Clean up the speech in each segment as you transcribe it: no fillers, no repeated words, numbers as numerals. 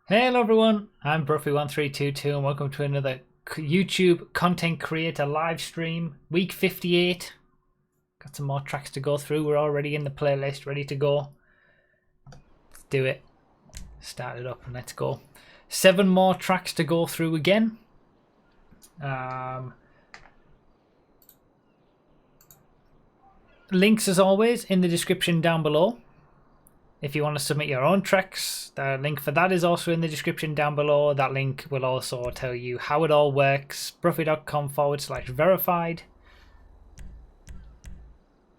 Hello everyone, I'm Bruffy1322 and welcome to another YouTube content creator live stream, week 58. Got some more tracks to go through, we're already in the playlist, ready to go. Let's do it. Start it up and let's go. 7 more tracks to go through again. Links as always in the description down below. If you want to submit your own tracks, the link for that is also in the description down below. That link will also tell you how it all works. Bruffy.com/verified.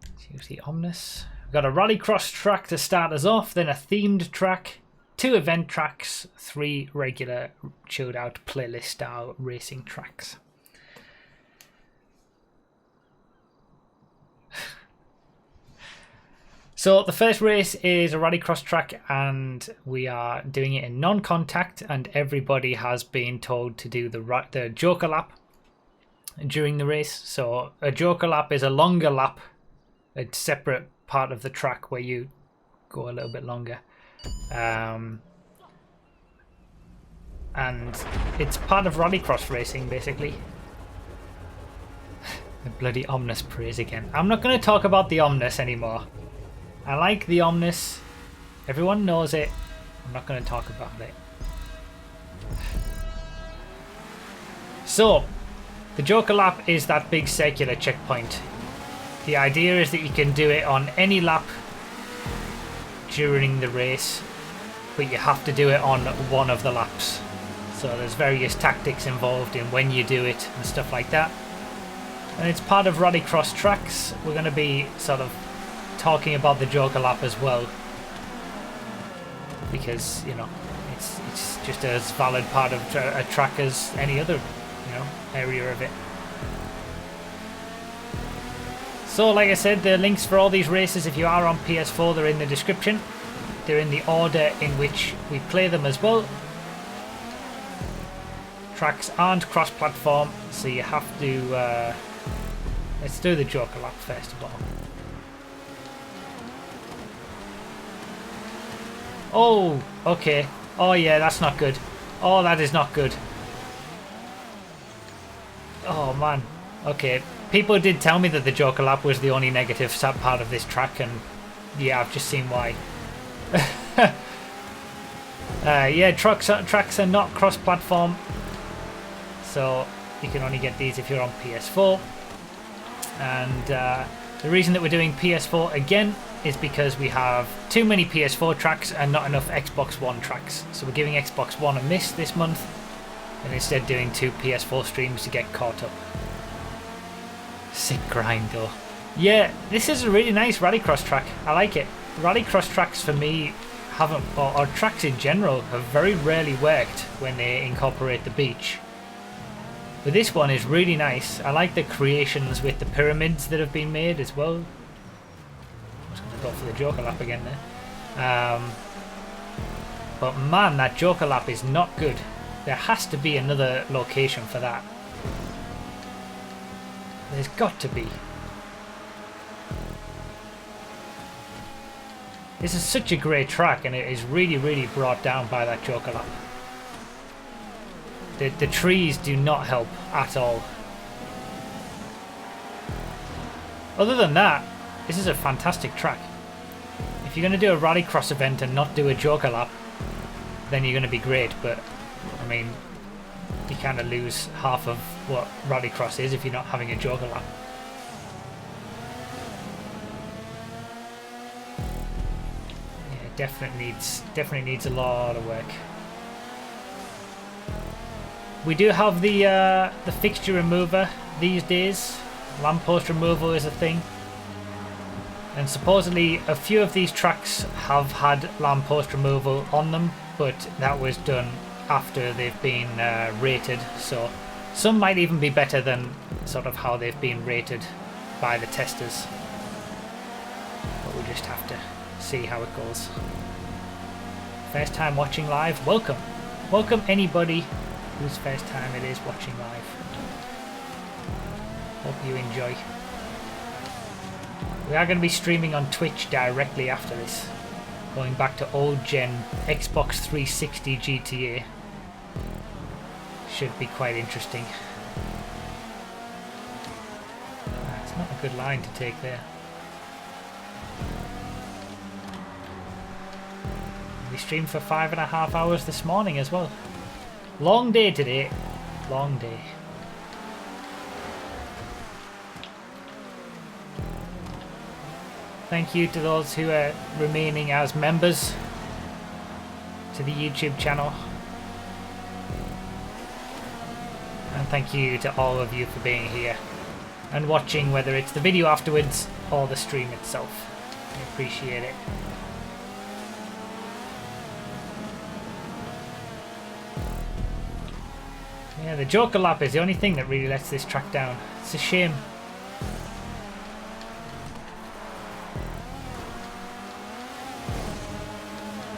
Let's use the Omnis. We've got a Rallycross track to start us off, then a themed track, 2 event tracks, 3 regular chilled out playlist style racing tracks. So the first race is a Rallycross track and we are doing it in non-contact, and everybody has been told to do the Joker lap during the race. So a Joker lap is a longer lap, a separate part of the track where you go a little bit longer. And it's part of Rallycross racing basically. The bloody Omnis praise again. I'm not going to talk about the Omnis anymore. I like the Omnis. Everyone knows it. I'm not going to talk about it. So, the Joker lap is that big circular checkpoint. The idea is that you can do it on any lap during the race, but you have to do it on one of the laps. So there's various tactics involved in when you do it and stuff like that. And it's part of Rallycross tracks. We're going to be sort of talking about the Joker lap as well, because you know it's just as valid part of a track as any other area of it. So like I said, the links for all these races, if you are on PS4, they're in the description. They're in the order in which we play them as well. Tracks aren't cross-platform, so you have to let's do the Joker lap first of all. Oh, okay. Oh yeah, that's not good. Oh, that is not good. Oh man. Okay. People did tell me that the Joker lap was the only negative part of this track, and yeah, I've just seen why. Yeah, tracks are not cross-platform, so you can only get these if you're on PS4. And the reason that we're doing PS4 again is because we have too many PS4 tracks and not enough Xbox One tracks. So we're giving Xbox One a miss this month and instead doing 2 PS4 streams to get caught up. Sick grind though. Yeah, this is a really nice Rallycross track. I like it. Rallycross tracks for me haven't, or tracks in general, have very rarely worked when they incorporate the beach. But this one is really nice. I like the creations with the pyramids that have been made as well. I was going to go for the Joker lap again there. But man, that Joker lap is not good. There has to be another location for that. There's got to be. This is such a great track, and it is really, really brought down by that Joker lap. The trees do not help at all. Other than that, this is a fantastic track. If you're going to do a Rallycross event and not do a Joker lap, then you're going to be great, but I mean, you kind of lose half of what Rallycross is if you're not having a Joker lap. Yeah, it definitely needs a lot of work. We do have the fixture remover these days. Lamppost removal is a thing. And supposedly a few of these tracks have had lamppost removal on them, but that was done after they've been rated. So some might even be better than sort of how they've been rated by the testers. But we'll just have to see how it goes. First time watching live, welcome. Welcome anybody whose first time it is watching live. Hope you enjoy. We are going to be streaming on Twitch directly after this. Going back to old gen Xbox 360 GTA. Should be quite interesting. It's not a good line to take there. We streamed for 5.5 hours this morning as well. Long day today. Long day. Thank you to those who are remaining as members to the YouTube channel. And thank you to all of you for being here and watching, whether it's the video afterwards or the stream itself. I appreciate it. Yeah, the Joker lap is the only thing that really lets this track down. It's a shame.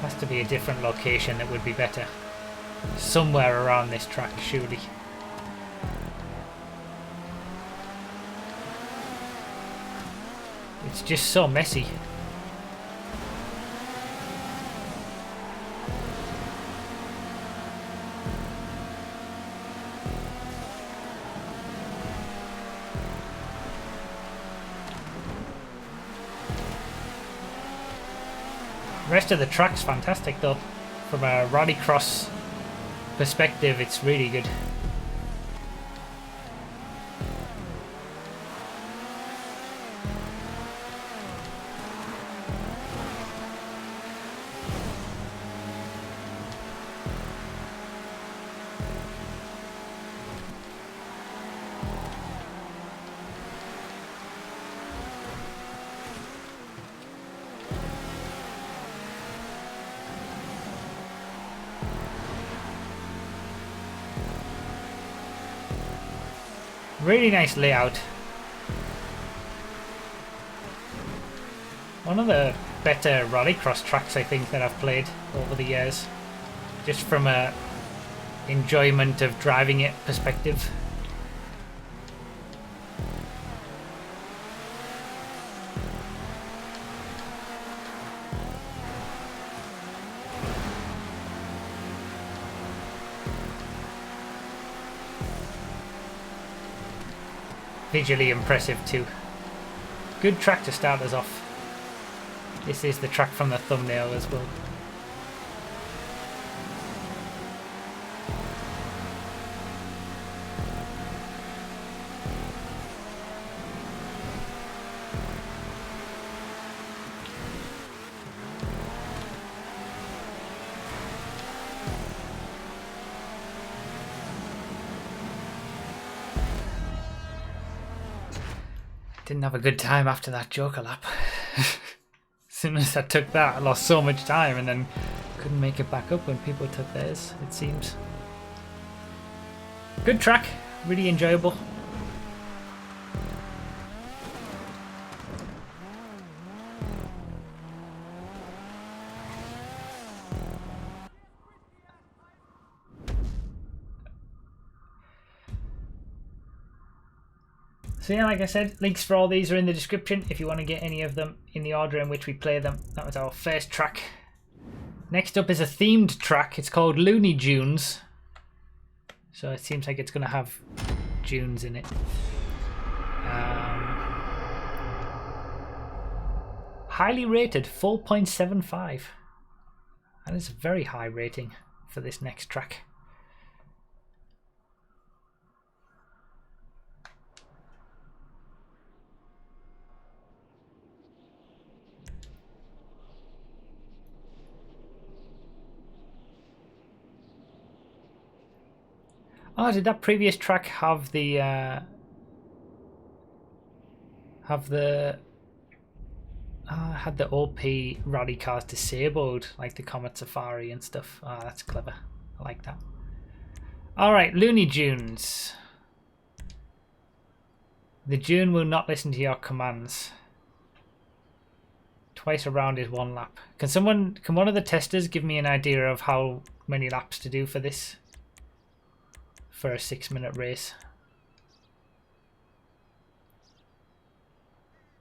Has to be a different location that would be better. Somewhere around this track, surely. It's just so messy. The rest of the track's fantastic though. From a rallycross perspective, it's really good. Really nice layout. One of the better rallycross tracks I think that I've played over the years. Just from a enjoyment of driving it perspective. Visually impressive too. Good track to start us off. This is the track from the thumbnail as well. Didn't have a good time after that Joker lap. As soon as I took that, I lost so much time and then couldn't make it back up when people took theirs, it seems. Good track, really enjoyable. So yeah, like I said, links for all these are in the description if you want to get any of them in the order in which we play them. That was our first track. Next up is a themed track. It's called Looney Tunes. So it seems like it's going to have Dunes in it. Highly rated, 4.75. That is a very high rating for this next track. Oh, did that previous track have the had the OP rally cars disabled, like the Comet Safari and stuff? Ah, oh, that's clever. I like that. All right, Looney Tunes. The Dune will not listen to your commands. Twice around is one lap. Can one of the testers give me an idea of how many laps to do for this? For a 6-minute race.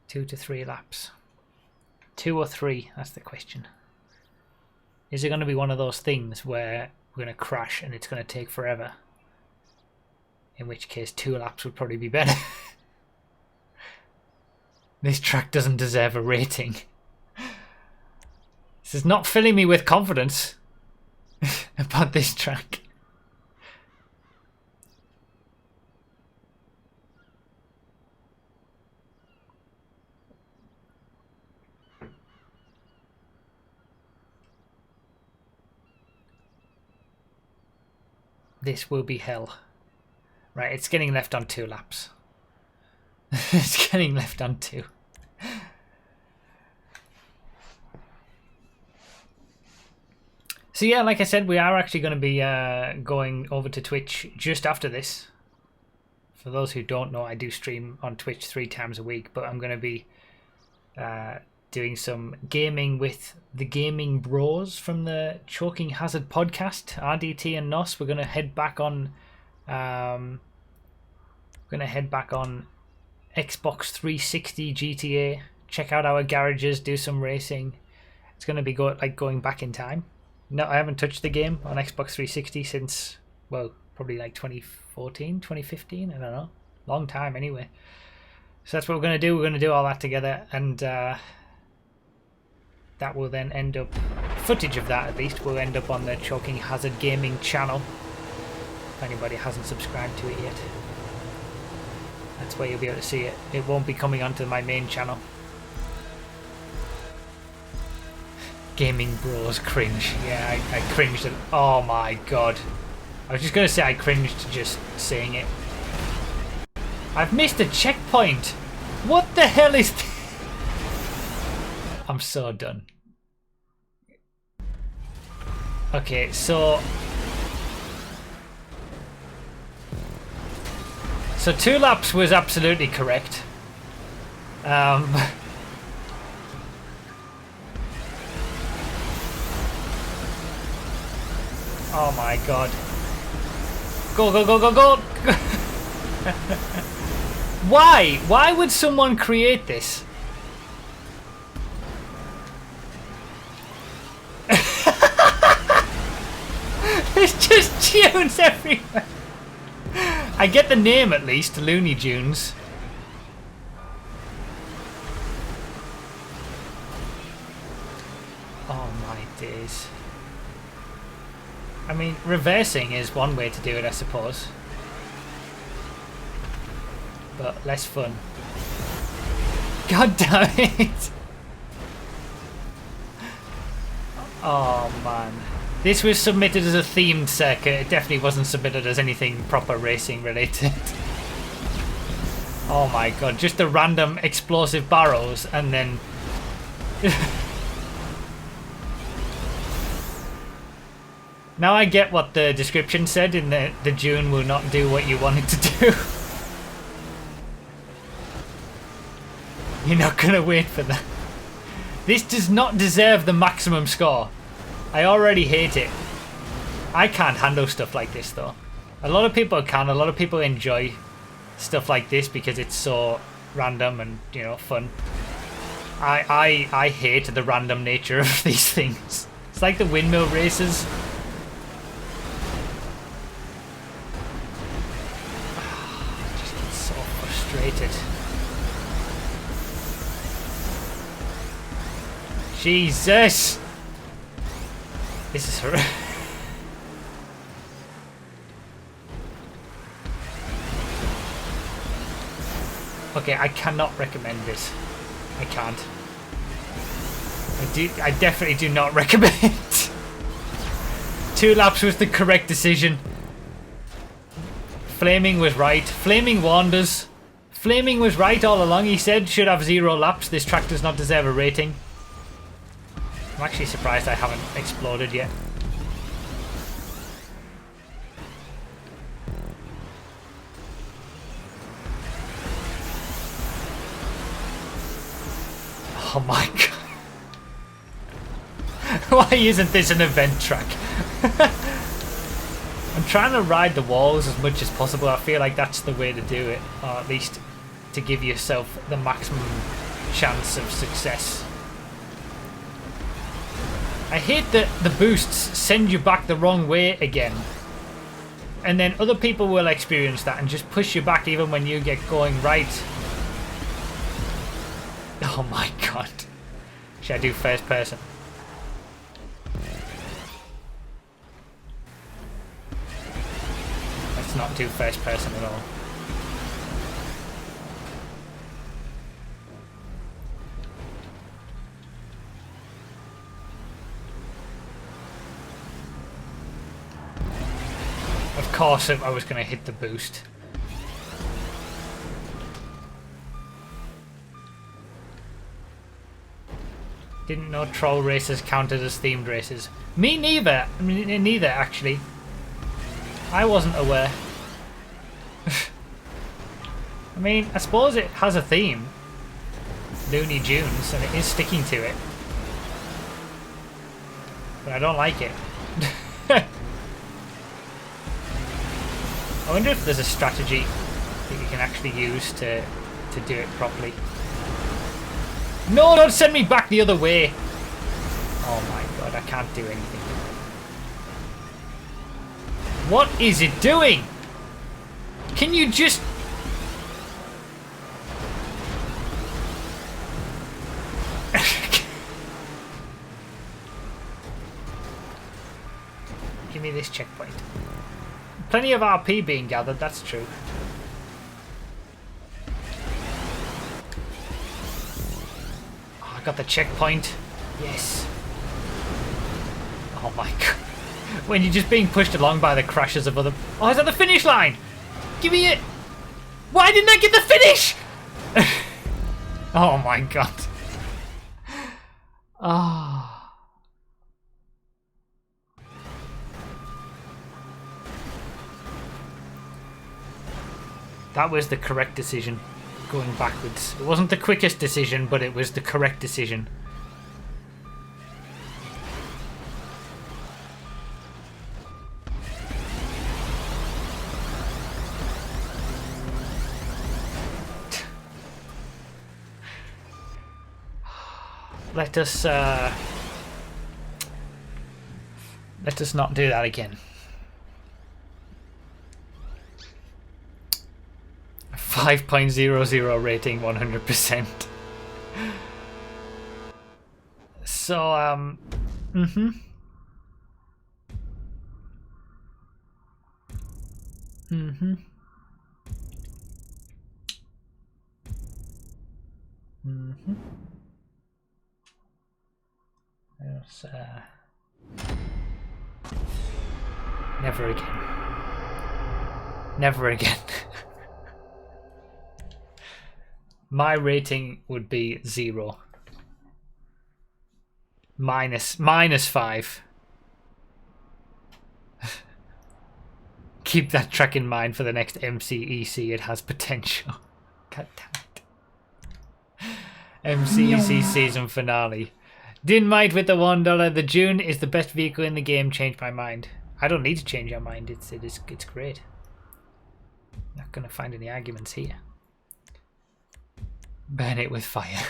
2 to 3 laps. 2 or 3, that's the question. Is it going to be one of those things where we're going to crash and it's going to take forever? In which case 2 laps would probably be better. This track doesn't deserve a rating. This is not filling me with confidence about this track. This will be hell. Right, it's getting left on 2 laps. It's getting left on 2. So yeah, like I said, we are actually going to be going over to Twitch just after this. For those who don't know, I do stream on Twitch 3 times a week, but I'm going to be doing some gaming with the gaming bros from the Choking Hazard podcast, RDT and Nos. We're going to head back on Xbox 360 GTA, check out our garages, do some racing. It's going to be going back in time. No, I haven't touched the game on Xbox 360 since, well, probably like 2014, 2015, I don't know. Long time anyway. So that's what we're going to do. We're going to do all that together, and that will then end up, footage of that at least, will end up on the Choking Hazard Gaming channel. If anybody hasn't subscribed to it yet. That's where you'll be able to see it. It won't be coming onto my main channel. Gaming bros cringe. Yeah, I cringed at, oh my god. I was just going to say I cringed just saying it. I've missed a checkpoint. What the hell is this? I'm so done. Okay, so 2 laps was absolutely correct. Oh my god. Go, go, go, go, go! Why? Why would someone create this? There's just tunes everywhere. I get the name at least, Looney Tunes. Oh my days. I mean, reversing is one way to do it, I suppose. But less fun. God damn it! Oh man. This was submitted as a themed circuit. It definitely wasn't submitted as anything proper racing related. Oh my god, just the random explosive barrows and then... Now I get what the description said in the Dune will not do what you want it to do. You're not gonna wait for that. This does not deserve the maximum score. I already hate it. I can't handle stuff like this though. A lot of people can. A lot of people enjoy stuff like this because it's so random and, you know, fun. I hate the random nature of these things. It's like the windmill races. Just get so frustrated. Jesus! This is horrific. Okay, I cannot recommend this. I can't. I definitely do not recommend it. 2 laps was the correct decision. Flaming was right. Flaming warned us. Flaming was right all along. He said should have 0 laps. This track does not deserve a rating. I'm actually surprised I haven't exploded yet. Oh my god. Why isn't this an event track? I'm trying to ride the walls as much as possible. I feel like that's the way to do it. Or at least to give yourself the maximum chance of success. I hate that the boosts send you back the wrong way again. And then other people will experience that and just push you back even when you get going right. Oh my god. Should I do first person? Let's not do first person at all. Of course I was going to hit the boost. Didn't know troll races counted as themed races. Me neither. I mean, neither actually. I wasn't aware. I mean, I suppose it has a theme. Looney Tunes, and it is sticking to it. But I don't like it. I wonder if there's a strategy that you can actually use to do it properly. No, don't send me back the other way. Oh my god, I can't do anything. What is it doing? Can you just... Give me this checkpoint. Plenty of RP being gathered, that's true. Oh, I got the checkpoint. Yes. Oh my god. When you're just being pushed along by the crashes of other... Oh, is that the finish line? Give me it! Why didn't I get the finish? Oh my god. Ah. Oh. That was the correct decision, going backwards. It wasn't the quickest decision, but it was the correct decision. Let us not do that again. 5.00 rating, 100%. So, mm-hmm. Mm-hmm. Mm-hmm. There's, never again. Never again. My rating would be 0. Minus 5. Keep that track in mind for the next MCEC. It has potential. God damn it. MCEC season finale. Dynamite with the $1. The June is the best vehicle in the game. Changed my mind. I don't need to change your mind. It's great. Not gonna find any arguments here. Burn it with fire.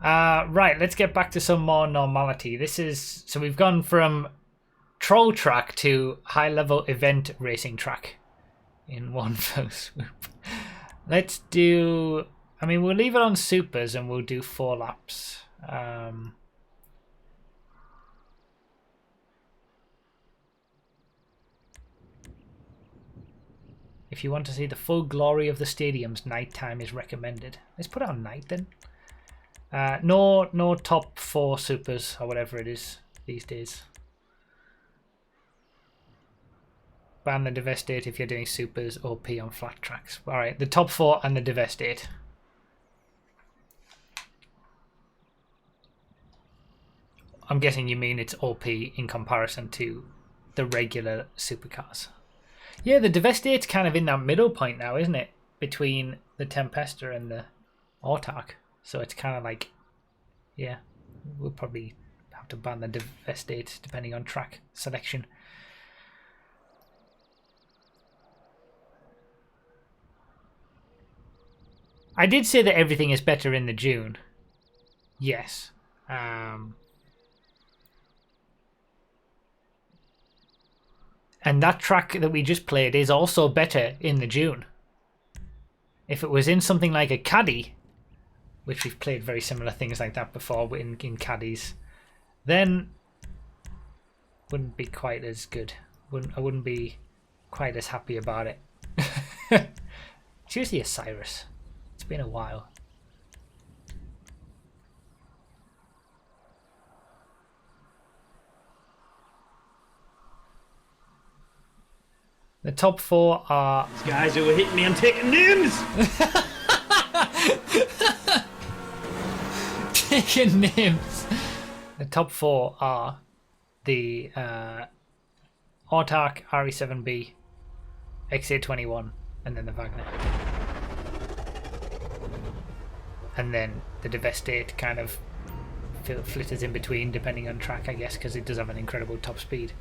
Right, let's get back to some more normality. This is... So we've gone from troll track to high-level event racing track in one fell swoop. Let's do... I mean, we'll leave it on supers and we'll do 4 laps. If you want to see the full glory of the stadiums, nighttime is recommended. Let's put it on night then. No top 4 supers or whatever it is these days. Ban the Devastate if you're doing supers OP on flat tracks. Alright, the top 4 and the Devastate. I'm guessing you mean it's OP in comparison to the regular supercars. Yeah, the Devastate's kind of in that middle point now, isn't it? Between the Tempesta and the Autark. So it's kind of like, yeah, we'll probably have to ban the Devastate depending on track selection. I did say that everything is better in the June. Yes. And that track that we just played is also better in the Dune. If it was in something like a caddy, which we've played very similar things like that before in caddies, then wouldn't be quite as good. I wouldn't be quite as happy about it. It's usually a Cyrus. It's been a while. The top 4 are... These guys who were hitting me, I'm taking names! Taking names. The top 4 are the Autark RE7B, XA21, and then the Wagner. And then the Devastate kind of flitters in between depending on track, I guess, because it does have an incredible top speed.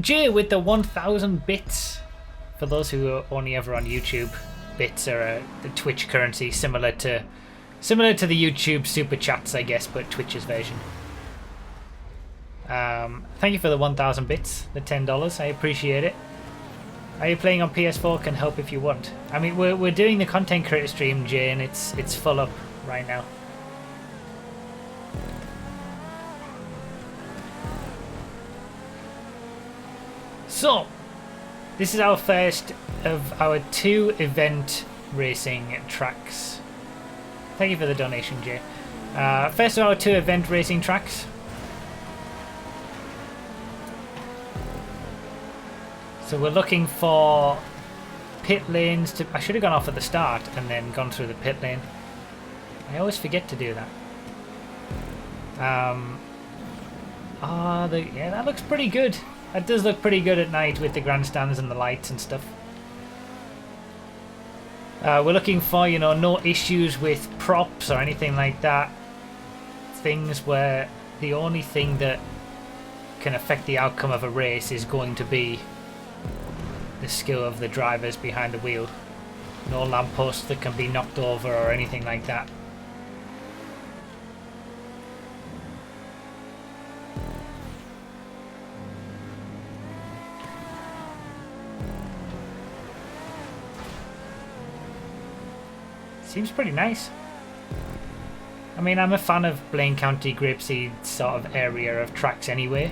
Jay with the 1000 bits. For those who are only ever on YouTube, bits are the Twitch currency, similar to the YouTube super chats, I guess, but Twitch's version. Thank you for the 1000 bits, the $10. I appreciate it. Are you playing on PS4? Can help if you want. I mean, we're doing the content creator stream, Jay, and it's full up right now. So, this is our first of our 2 event racing tracks. Thank you for the donation, Jay. First of our 2 event racing tracks. So we're looking for pit lanes to... I should have gone off at the start and then gone through the pit lane. I always forget to do that. Yeah, that looks pretty good. That does look pretty good at night with the grandstands and the lights and stuff. We're looking for, you know, no issues with props or anything like that. Things where the only thing that can affect the outcome of a race is going to be the skill of the drivers behind the wheel. No lampposts that can be knocked over or anything like that. Seems pretty nice. I mean, I'm a fan of Blaine County Grapeseed sort of area of tracks anyway.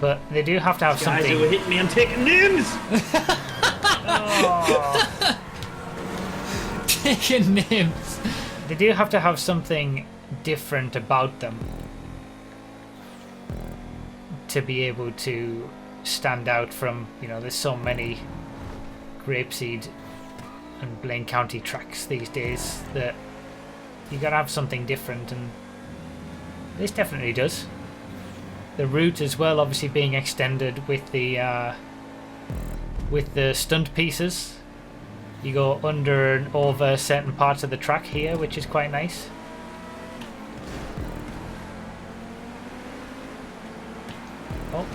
But they do have to have something... Guys who were hitting me, I'm taking names! Oh. Taking names. They do have to have something different about them to be able to stand out from, you know, there's so many Grapeseed and Blaine County tracks these days that you gotta have something different, and this definitely does. The route as well, obviously being extended with the stunt pieces. You go under and over certain parts of the track here, which is quite nice. Oh.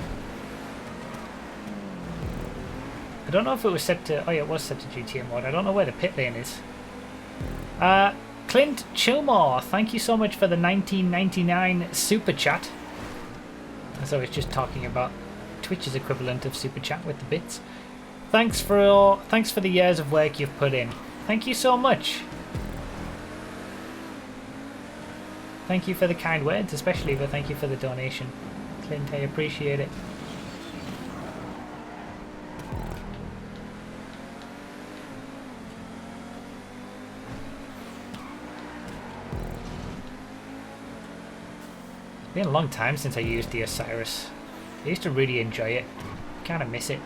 I don't know if it was set to... Oh yeah, it was set to GTA mode. I don't know where the pit lane is. Clint Chilmore, thank you so much for the 1999 super chat. As I was just talking about Twitch's equivalent of super chat with the bits. Thanks for the years of work you've put in. Thank you so much. Thank you for the kind words, especially, but thank you for the donation. Clint, I appreciate it. It's been a long time since I used the Osiris. I used to really enjoy it. Kind of miss it.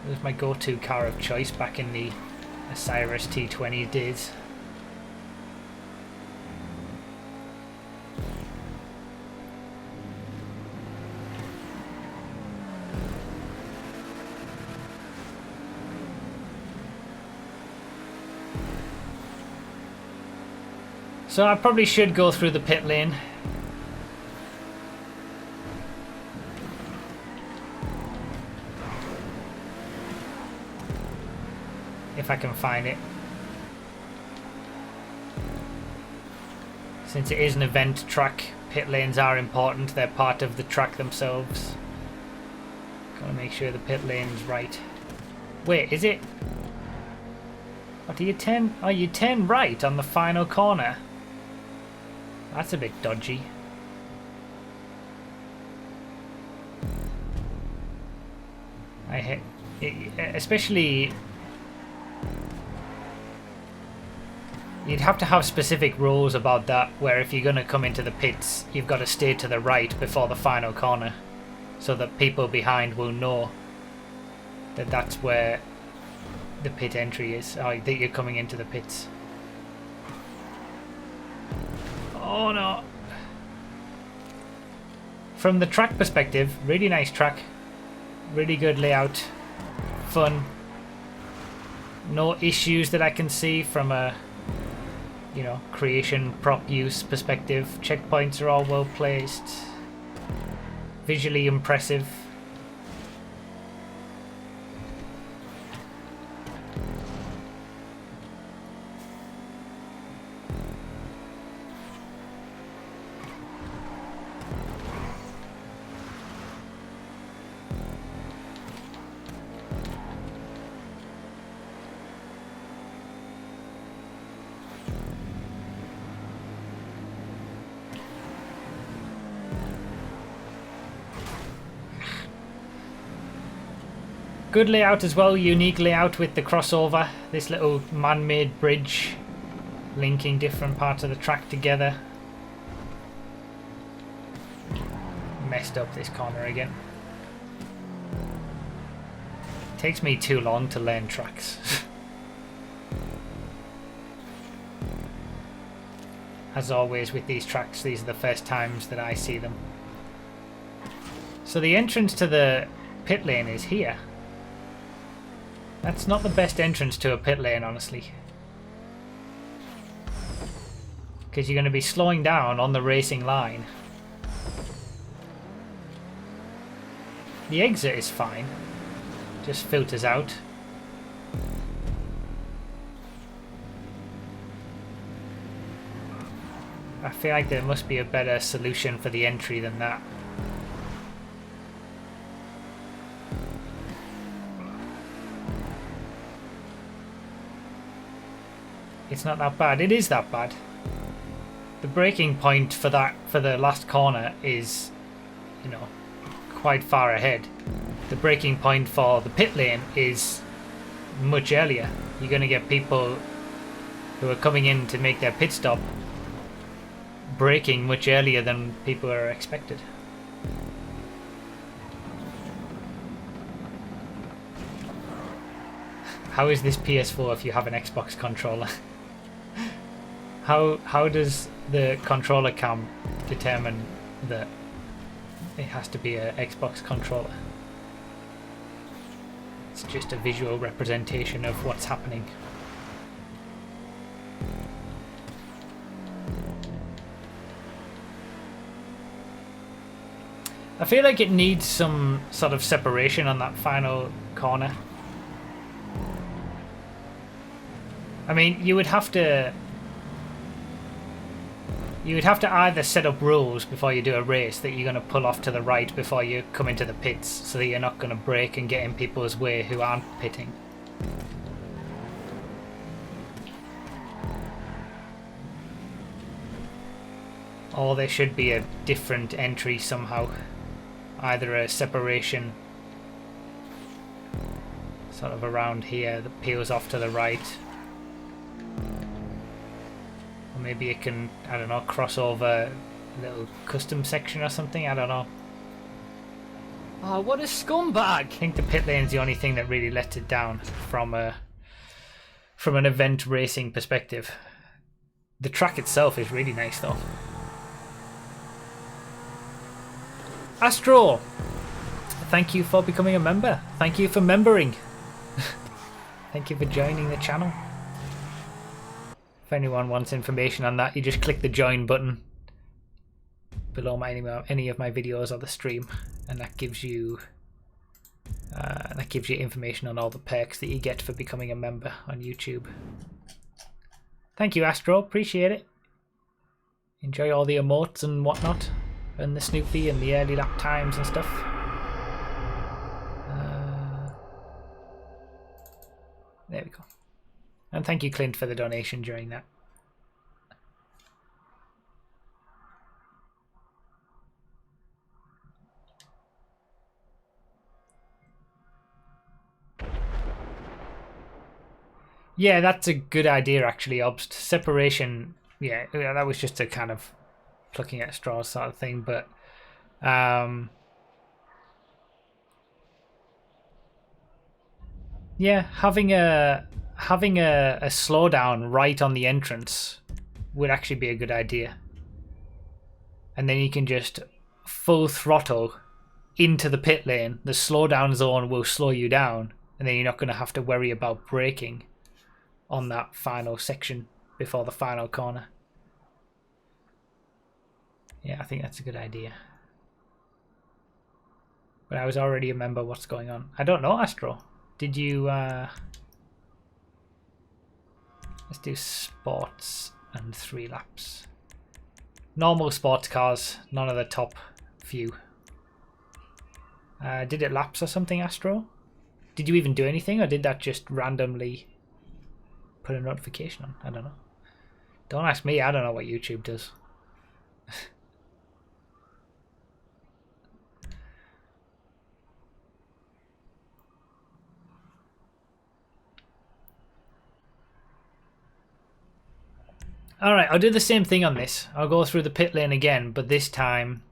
It was my go-to car of choice back in the Osiris T20 days. So I probably should go through the pit lane. If I can find it. Since it is an event track, pit lanes are important. They're part of the track themselves. Gotta make sure the pit lane's right. Wait, is it? What do you turn? Oh, you turn right on the final corner. That's a bit dodgy. I hate it, especially. You'd have to have specific rules about that, where if you're going to come into the pits, you've got to stay to the right before the final corner, so that people behind will know that that's where the pit entry is, or that you're coming into the pits. Oh no! From the track perspective, really nice track, really good layout, fun. No issues that I can see from a, you know, creation prop use perspective. Checkpoints are all well placed, visually impressive. Good layout as well, unique layout with the crossover. This little man-made bridge linking different parts of the track together. Messed up this corner again. Takes me too long to learn tracks. As always with these tracks, these are the first times that I see them. So the entrance to the pit lane is here. That's not the best entrance to a pit lane, honestly. Because you're going to be slowing down on the racing line. The exit is fine. Just filters out. I feel like there must be a better solution for the entry than that. It's not that bad. It is that bad. The braking point for the last corner is, you know, quite far ahead. The braking point for the pit lane is much earlier. You're going to get people who are coming in to make their pit stop braking much earlier than people are expected. How is this PS4 if you have an Xbox controller? How does the controller cam determine that it has to be an Xbox controller? It's just a visual representation of what's happening. I feel like it needs some sort of separation on that final corner. I mean, you would have to either set up rules before you do a race that you're going to pull off to the right before you come into the pits, so that you're not going to brake and get in people's way who aren't pitting. Or there should be a different entry somehow. Either a separation sort of around here that peels off to the right. Or maybe it can, I don't know, cross over a little custom section or something, I don't know. Oh, what a scumbag! I think the pit lane's the only thing that really lets it down from an event racing perspective. The track itself is really nice though. Astro! Thank you for becoming a member. Thank you for membering. Thank you for joining the channel. If anyone wants information on that, you just click the join button below any of my videos or the stream, and that gives you information on all the perks that you get for becoming a member on YouTube. Thank you, Astro. Appreciate it. Enjoy all the emotes and whatnot, and the Snoopy and the early lap times and stuff. There we go. And thank you, Clint, for the donation during that. Yeah, that's a good idea, actually, Obst. Separation, yeah, that was just a kind of plucking at straws sort of thing, but yeah, having a slowdown right on the entrance would actually be a good idea. And then you can just full throttle into the pit lane. The slowdown zone will slow you down, and then you're not going to have to worry about braking on that final section before the final corner. Yeah, I think that's a good idea. But I was already a member. What's going on? I don't know, Astro. Did you... Let's do sports and 3 laps. Normal sports cars, none of the top few. Did it laps or something, Astro? Did you even do anything, or did that just randomly put a notification on? I don't know. Don't ask me, I don't know what YouTube does. Alright, I'll do the same thing on this. I'll go through the pit lane again, but this time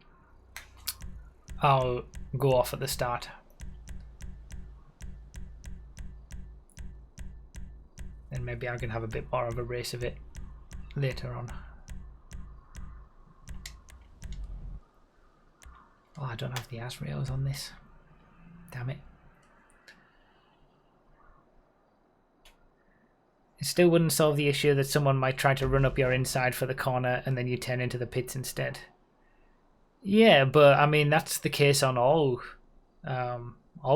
I'll go off at the start. And maybe I can have a bit more of a race of it later on. Oh, I don't have the AS rails on this. Damn it. It still wouldn't solve the issue that someone might try to run up your inside for the corner and then you turn into the pits instead. Yeah, but I mean, that's the case on all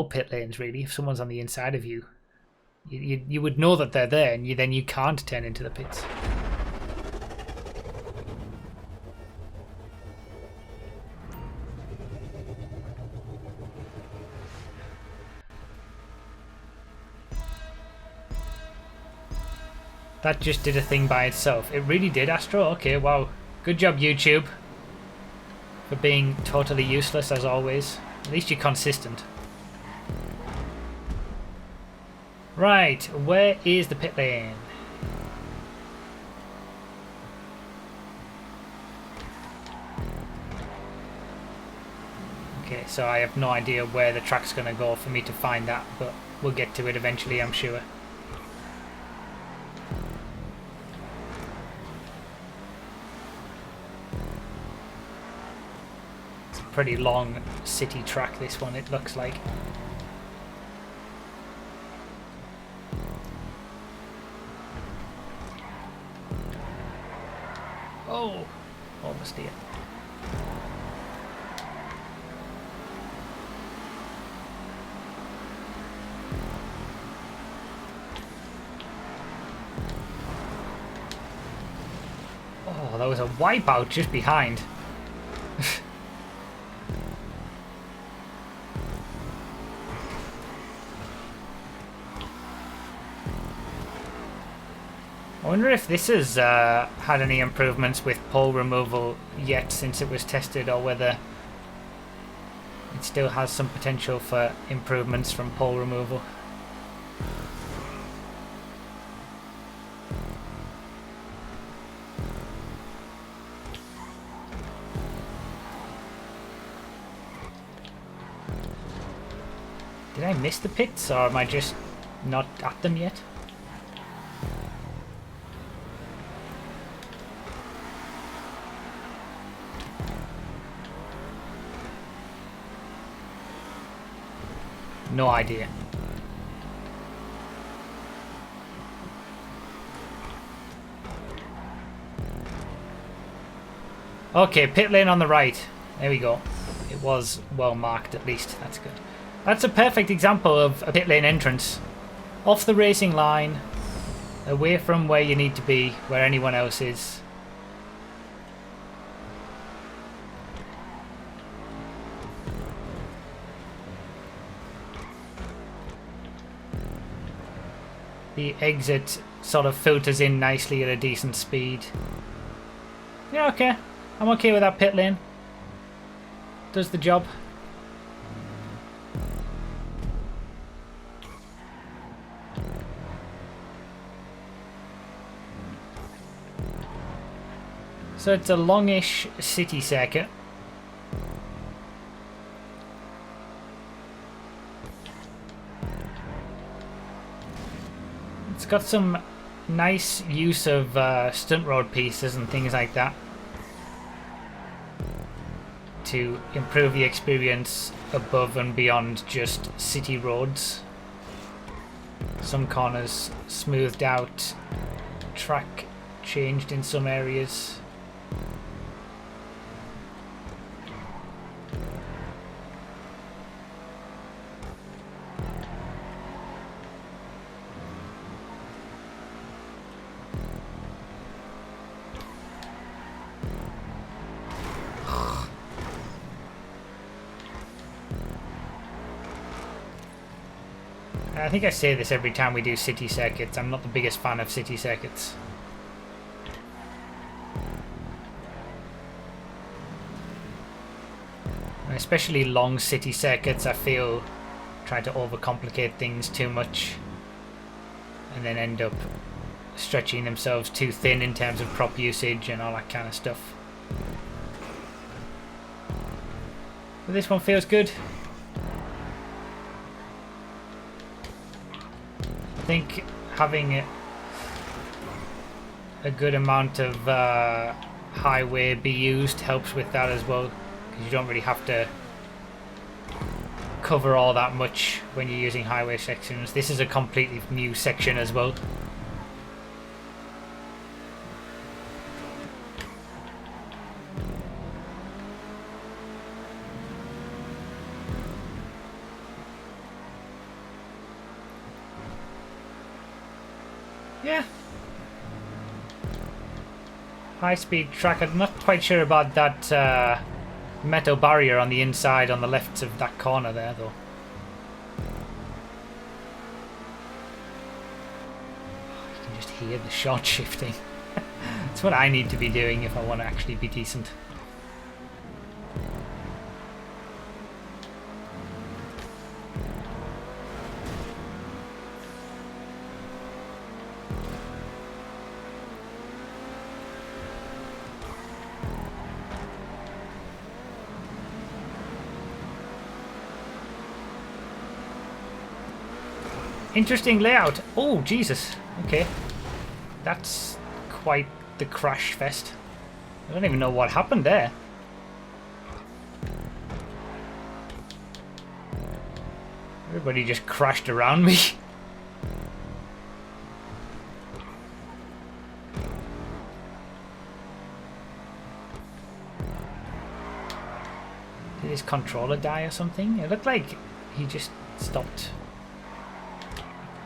pit lanes, really. If someone's on the inside of you, you would know that they're there, and then you can't turn into the pits. That just did a thing by itself. It really did, Astro. Okay, wow. Good job, YouTube, for being totally useless as always. At least you're consistent. Right, where is the pit lane? Okay, so I have no idea where the track's going to go for me to find that, but we'll get to it eventually, I'm sure. It's a pretty long city track, this one, it looks like. Oh, almost here. Oh, there was a wipeout just behind. I wonder if this has had any improvements with pole removal yet since it was tested, or whether it still has some potential for improvements from pole removal. Did I miss the pits, or am I just not at them yet? No idea. Okay, pit lane on the right. There we go. It was well marked at least. That's good. That's a perfect example of a pit lane entrance. Off the racing line, away from where you need to be, where anyone else is. the exit sort of filters in nicely at a decent speed. Yeah, okay. I'm okay with that pit lane. Does the job. So it's a longish city circuit. It's got some nice use of stunt road pieces and things like that to improve the experience above and beyond just city roads. Some corners smoothed out, track changed in some areas. I think I say this every time we do city circuits. I'm not the biggest fan of city circuits. And especially long city circuits, I feel try to overcomplicate things too much and then end up stretching themselves too thin in terms of prop usage and all that kind of stuff. But this one feels good. I think having a good amount of highway be used helps with that as well, because you don't really have to cover all that much when you're using highway sections. This is a completely new section as well. Yeah. High-speed track. I'm not quite sure about that metal barrier on the inside on the left of that corner there, though. You can just hear the shot shifting. That's what I need to be doing if I want to actually be decent. Interesting layout. Oh, Jesus. Okay. That's quite the crash fest. I don't even know what happened there. Everybody just crashed around me. Did his controller die or something? It looked like he just stopped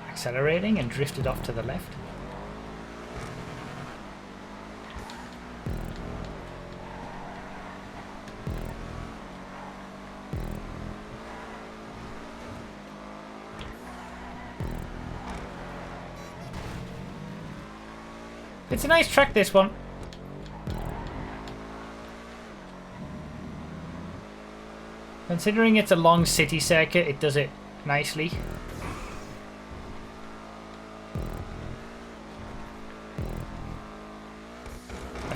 accelerating and drifted off to the left. It's a nice track, this one. Considering it's a long city circuit, it does it nicely.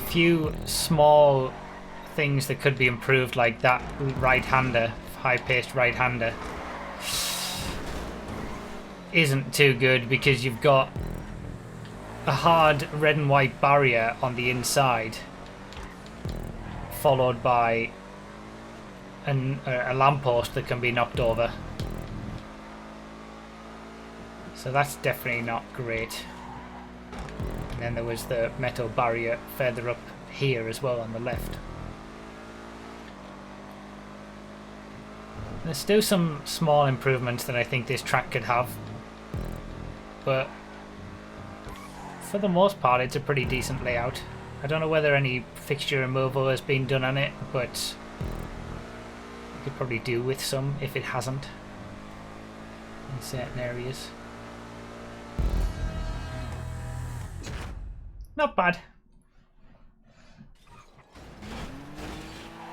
Few small things that could be improved, like that right-hander, high-paced right-hander, isn't too good because you've got a hard red and white barrier on the inside followed by a lamppost that can be knocked over, so that's definitely not great. And then there was the metal barrier further up here as well on the left. There's still some small improvements that I think this track could have, but for the most part it's a pretty decent layout. I don't know whether any fixture removal has been done on it, but you could probably do with some if it hasn't in certain areas. not bad.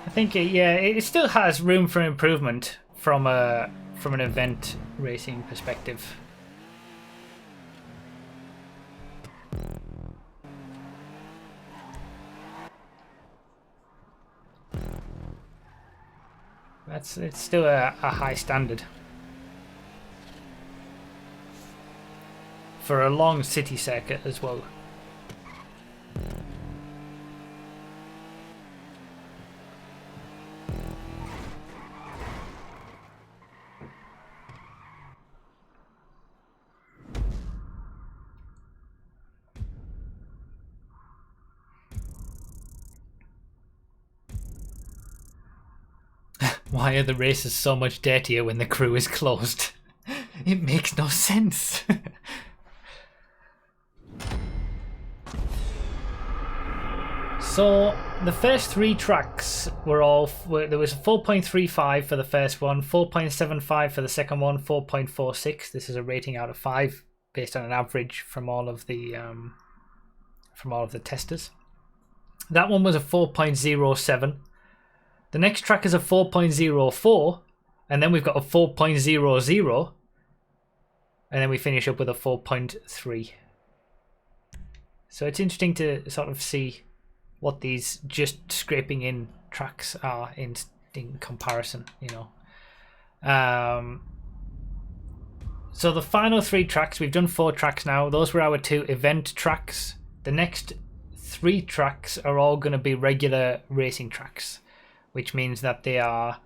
I think it still has room for improvement from an event racing perspective. It's still a high standard for a long city circuit as well. Why are the races so much dirtier when the crew is closed? It makes no sense. So the first 3 tracks there was 4.35 for the first one, 4.75 for the second one, 4.46. This is a rating out of 5 based on an average from all of the testers. That one was a 4.07. The next track is a 4.04, and then we've got a 4.00, and then we finish up with a 4.3. So it's interesting to sort of see what these just scraping in tracks are in comparison, you know. So the final 3 tracks, we've done 4 tracks now. Those were our 2 event tracks. The next 3 tracks are all going to be regular racing tracks, which means that they are,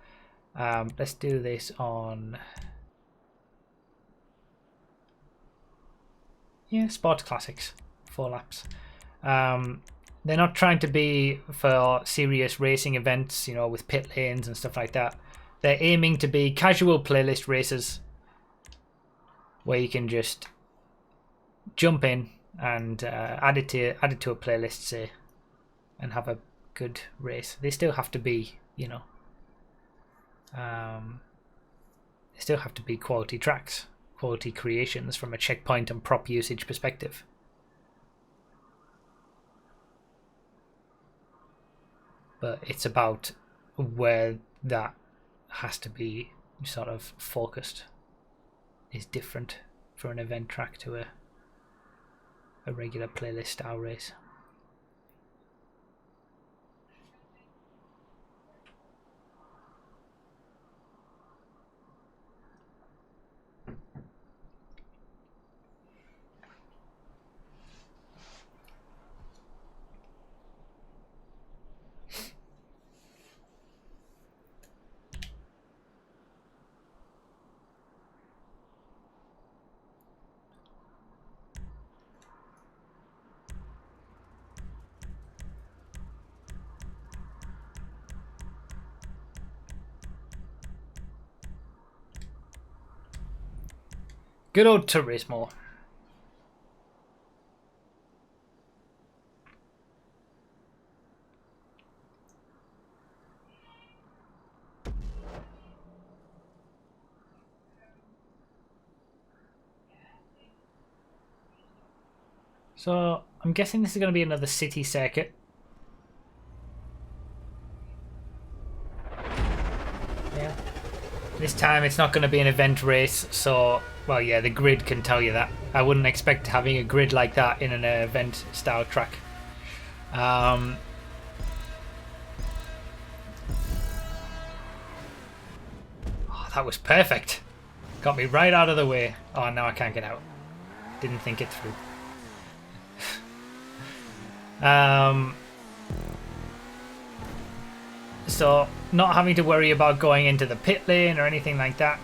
let's do this on, Sports Classics, 4 laps. They're not trying to be for serious racing events, you know, with pit lanes and stuff like that. They're aiming to be casual playlist races where you can just jump in and add it to a playlist, say, and have a good race. They still have to be, you know, they still have to be quality tracks, quality creations from a checkpoint and prop usage perspective. But it's about where that has to be sort of focused is different for an event track to a regular playlist style race. Good old Turismo. So I'm guessing this is going to be another city circuit. Yeah. This time it's not going to be an event race, so, well, yeah, the grid can tell you that. I wouldn't expect having a grid like that in an event style track. Oh, that was perfect. Got me right out of the way. Oh, now I can't get out. Didn't think it through. So not having to worry about going into the pit lane or anything like that.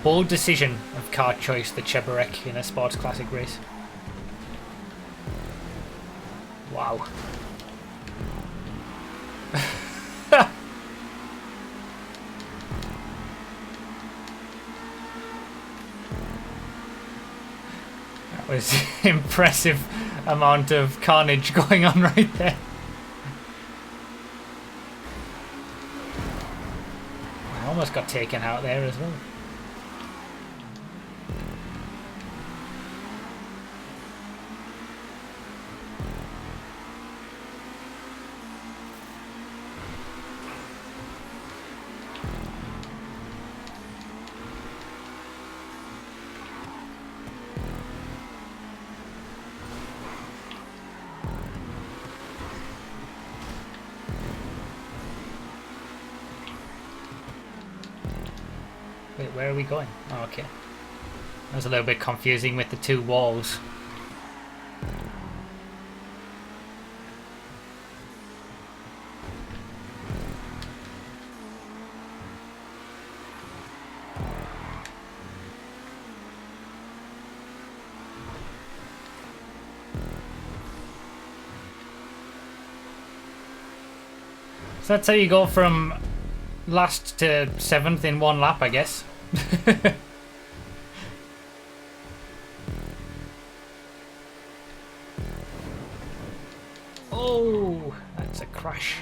Bold decision of car choice, the Cheburek in a sports classic race. Wow. That was impressive amount of carnage going on right there. Almost got taken out there as well. Wait, where are we going? Oh, okay. That was a little bit confusing with the two walls. So that's how you go from last to 7th in one lap, I guess. Oh, that's a crash.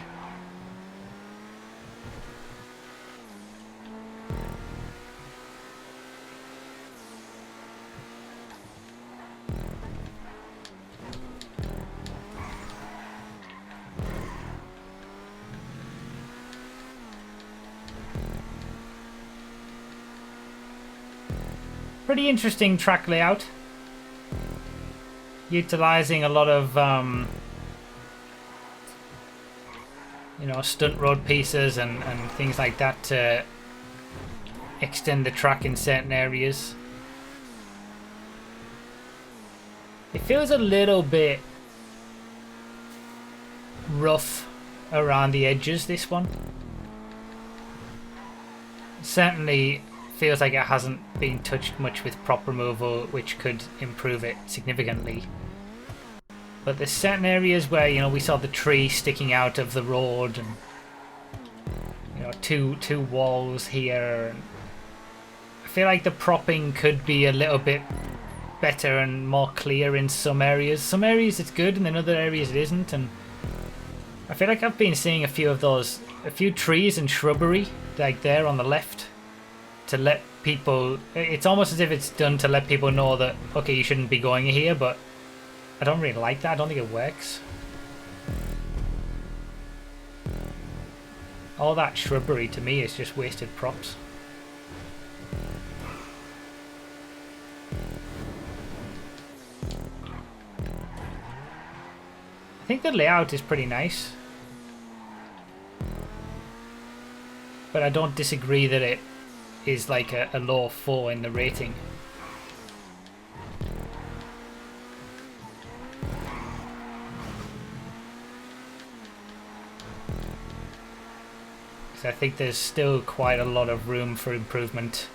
Pretty interesting track layout. Utilizing a lot of you know, stunt road pieces and things like that to extend the track in certain areas. It feels a little bit rough around the edges, this one. Certainly feels like it hasn't been touched much with prop removal, which could improve it significantly. But there's certain areas where, you know, we saw the tree sticking out of the road, and you know, two walls here. I feel like the propping could be a little bit better and more clear in some areas. Some areas it's good, and in other areas it isn't. And I feel like I've been seeing a few of those, a few trees and shrubbery like there on the left, to let people, it's almost as if it's done to let people know that, okay, you shouldn't be going here, but I don't really like that. I don't think it works. All that shrubbery to me is just wasted props. I think the layout is pretty nice, but I don't disagree that it is like a low 4 in the rating. So I think there's still quite a lot of room for improvement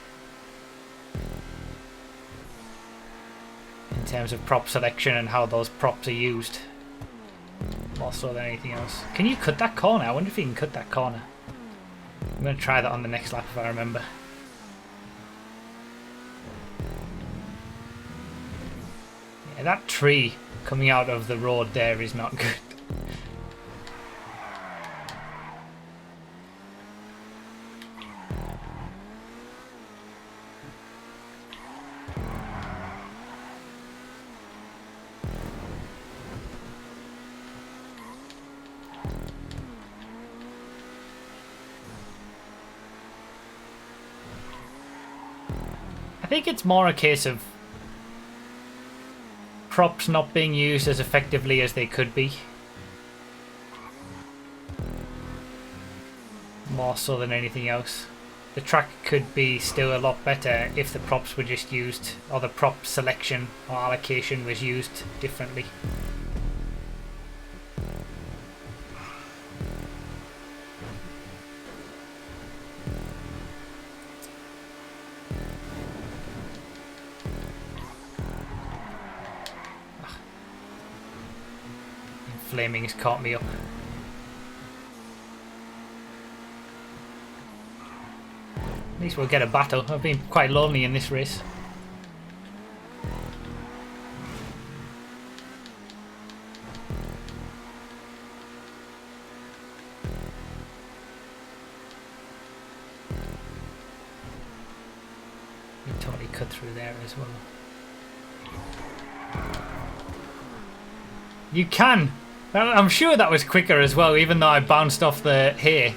in terms of prop selection and how those props are used, more so than anything else. Can you cut that corner? I wonder if you can cut that corner. I'm going to try that on the next lap if I remember. Yeah, that tree coming out of the road there is not good. I think it's more a case of props not being used as effectively as they could be. More so than anything else. The track could be still a lot better if the props were just used, or the prop selection or allocation was used differently. Flaming's caught me up. At least we'll get a battle. I've been quite lonely in this race. cut through there as well. You can! I'm sure that was quicker as well, even though I bounced off the hay.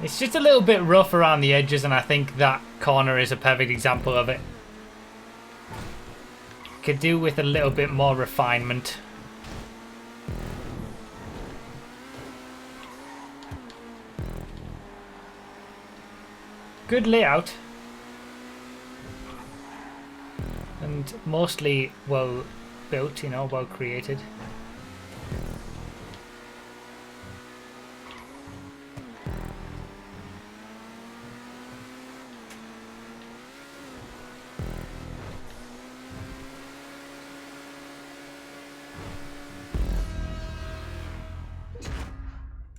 It's just a little bit rough around the edges, and I think that corner is a perfect example of it. Could do with a little bit more refinement. Good layout. And mostly well built, you know, well created.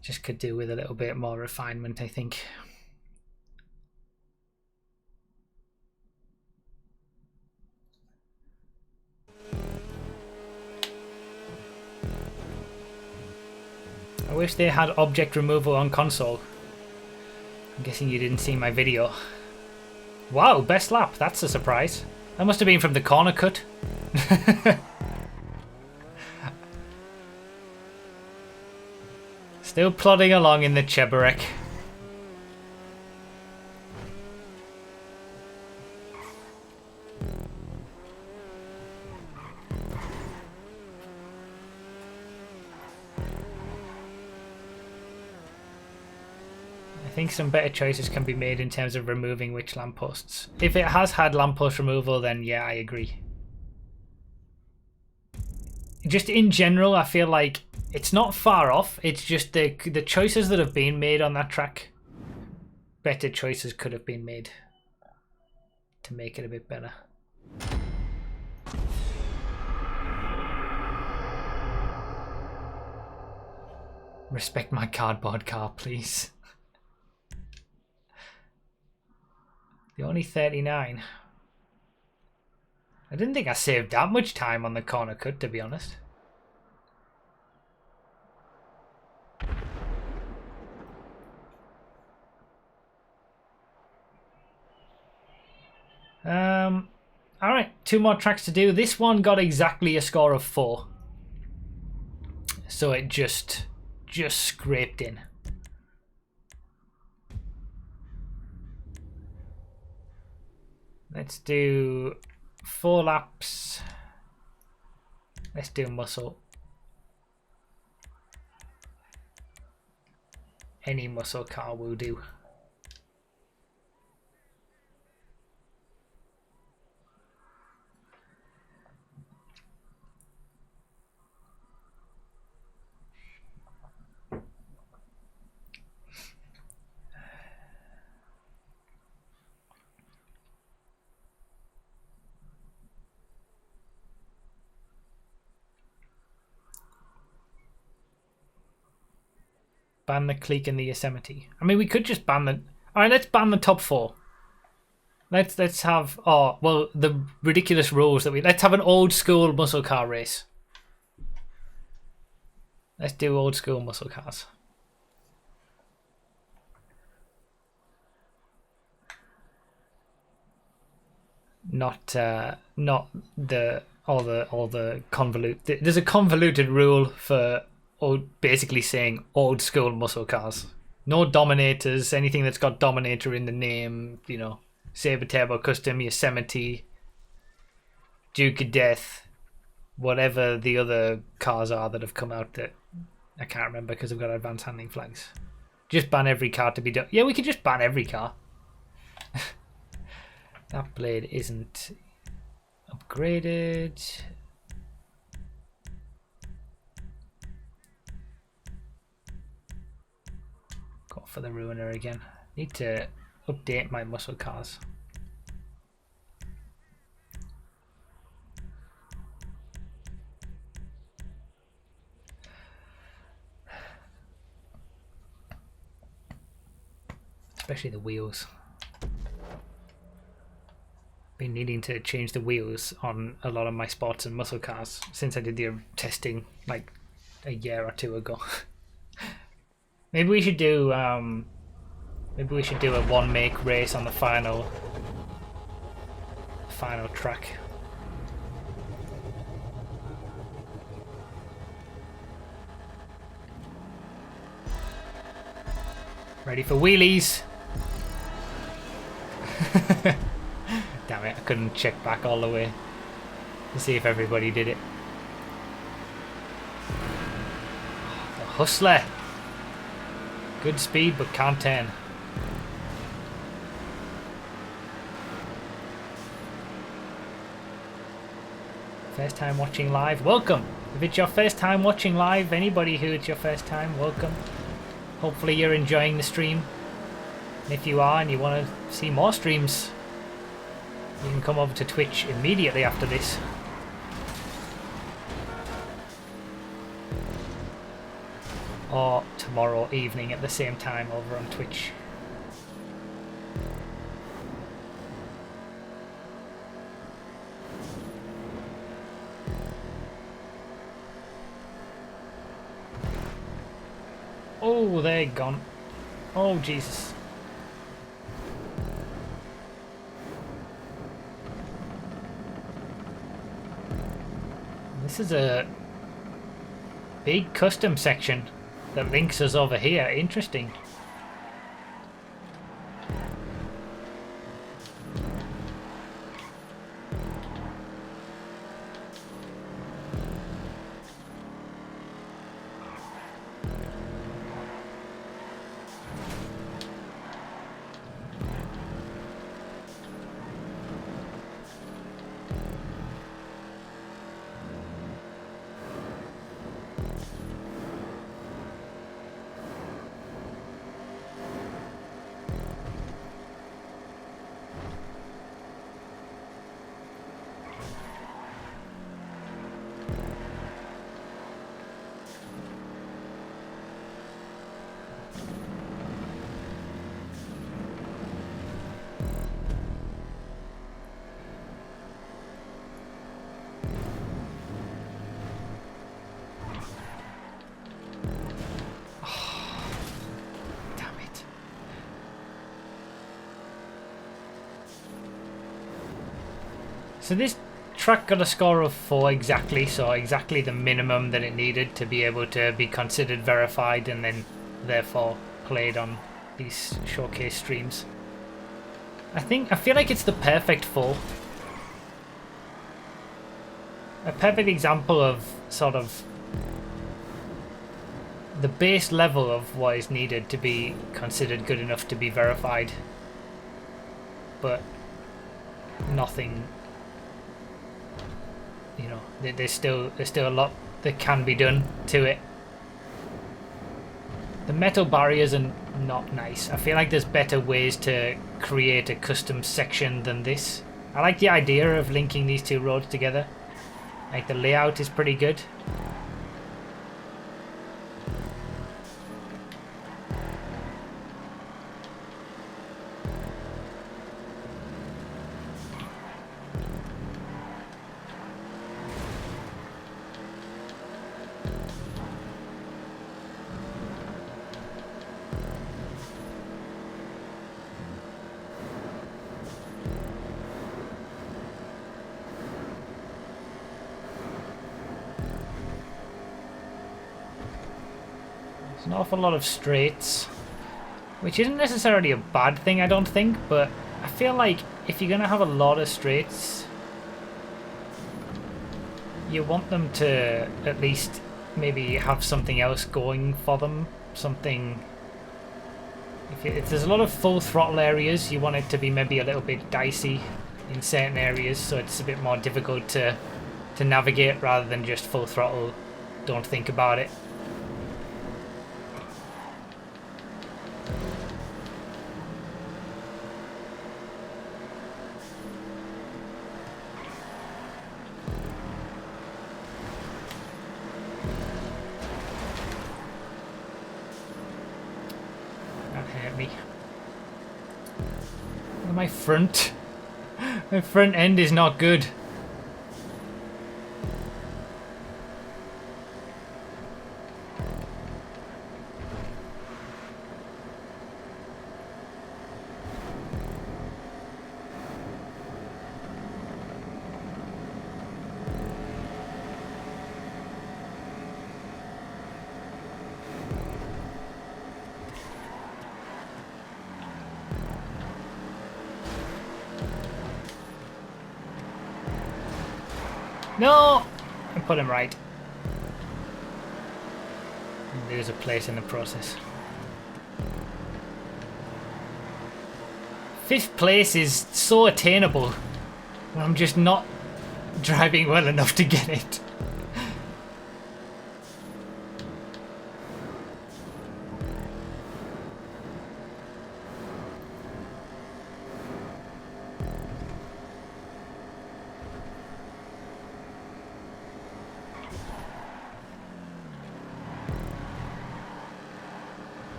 Just could do with a little bit more refinement, I think. I wish they had object removal on console. I'm guessing you didn't see my video. Wow, best lap. That's a surprise. That must have been from the corner cut. Still plodding along in the Cheburek. I think some better choices can be made in terms of removing which lampposts. If it has had lamppost removal, then yeah, I agree. Just in general, I feel like it's not far off. It's just the choices that have been made on that track. Better choices could have been made to make it a bit better. Respect my cardboard car, please. The only 39. I didn't think I saved that much time on the corner cut, to be honest. Alright, 2 more tracks to do. This one got exactly a score of 4. So it just scraped in. Let's do 4 laps. Let's do muscle. Any muscle car will do. Ban the clique in the Yosemite. I mean, we could just ban the... Alright, let's ban the top 4. Let's have... Oh, well, the ridiculous rules that we... Let's have an old school muscle car race. Let's do old school muscle cars. Not the all the convoluted... There's a convoluted rule for... basically saying old school muscle cars. No Dominators, anything that's got Dominator in the name, you know, Sabre Turbo Custom, Yosemite, Duke of Death, whatever the other cars are that have come out that I can't remember because I've got advanced handling flags. Just ban every car to be done. Yeah, we could just ban every car. That blade isn't upgraded. For the ruiner again. Need to update my muscle cars. Especially the wheels. Been needing to change the wheels on a lot of my sports and muscle cars since I did the testing like a year or two ago. Maybe we should do maybe we should do a one make race on the final track. Ready for wheelies. Damn it, I couldn't check back all the way to see if everybody did it. The Hustler. Good speed but can't turn. First time watching live, welcome. If it's your first time watching live, anybody who it's your first time, welcome. Hopefully you're enjoying the stream. And if you are and you want to see more streams, you can come over to Twitch immediately after this. Or tomorrow evening at the same time over on Twitch. Oh, they're gone. Oh, Jesus. This is a big custom section that links us over here. Interesting. So this track got a score of 4 exactly, so exactly the minimum that it needed to be able to be considered verified and then therefore played on these showcase streams. I feel like it's the perfect 4. A perfect example of sort of the base level of what is needed to be considered good enough to be verified, but nothing. You know, there's still a lot that can be done to it. The metal barriers are not nice. I feel like there's better ways to create a custom section than this. I like the idea of linking these two roads together. Like, the layout is pretty good. An awful lot of straights, which isn't necessarily a bad thing, I don't think, but I feel like if you're going to have a lot of straights, you want them to at least maybe have something else going for them. Something, if there's a lot of full throttle areas, you want it to be maybe a little bit dicey in certain areas, so it's a bit more difficult to navigate rather than just full throttle, don't think about it. My front end is not good. No! I put him right. There's a place in the process. 5th place is so attainable. I'm just not driving well enough to get it.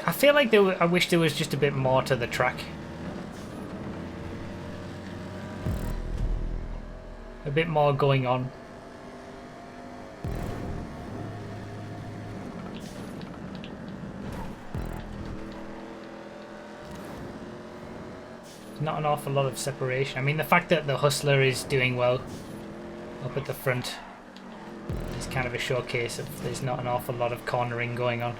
I feel like I wish there was just a bit more to the track. A bit more going on. Not an awful lot of separation. I mean, the fact that the Hustler is doing well up at the front is kind of a showcase of there's not an awful lot of cornering going on.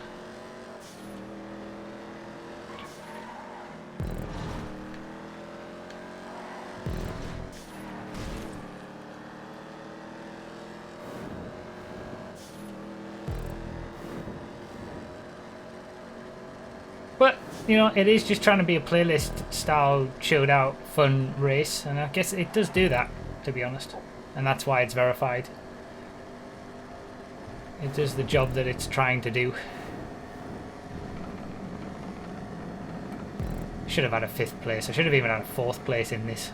But, you know, it is just trying to be a playlist style, chilled out, fun race, and I guess it does do that, to be honest. And that's why it's verified. It does the job that it's trying to do. Should have had a 5th place. I should have even had a 4th place in this.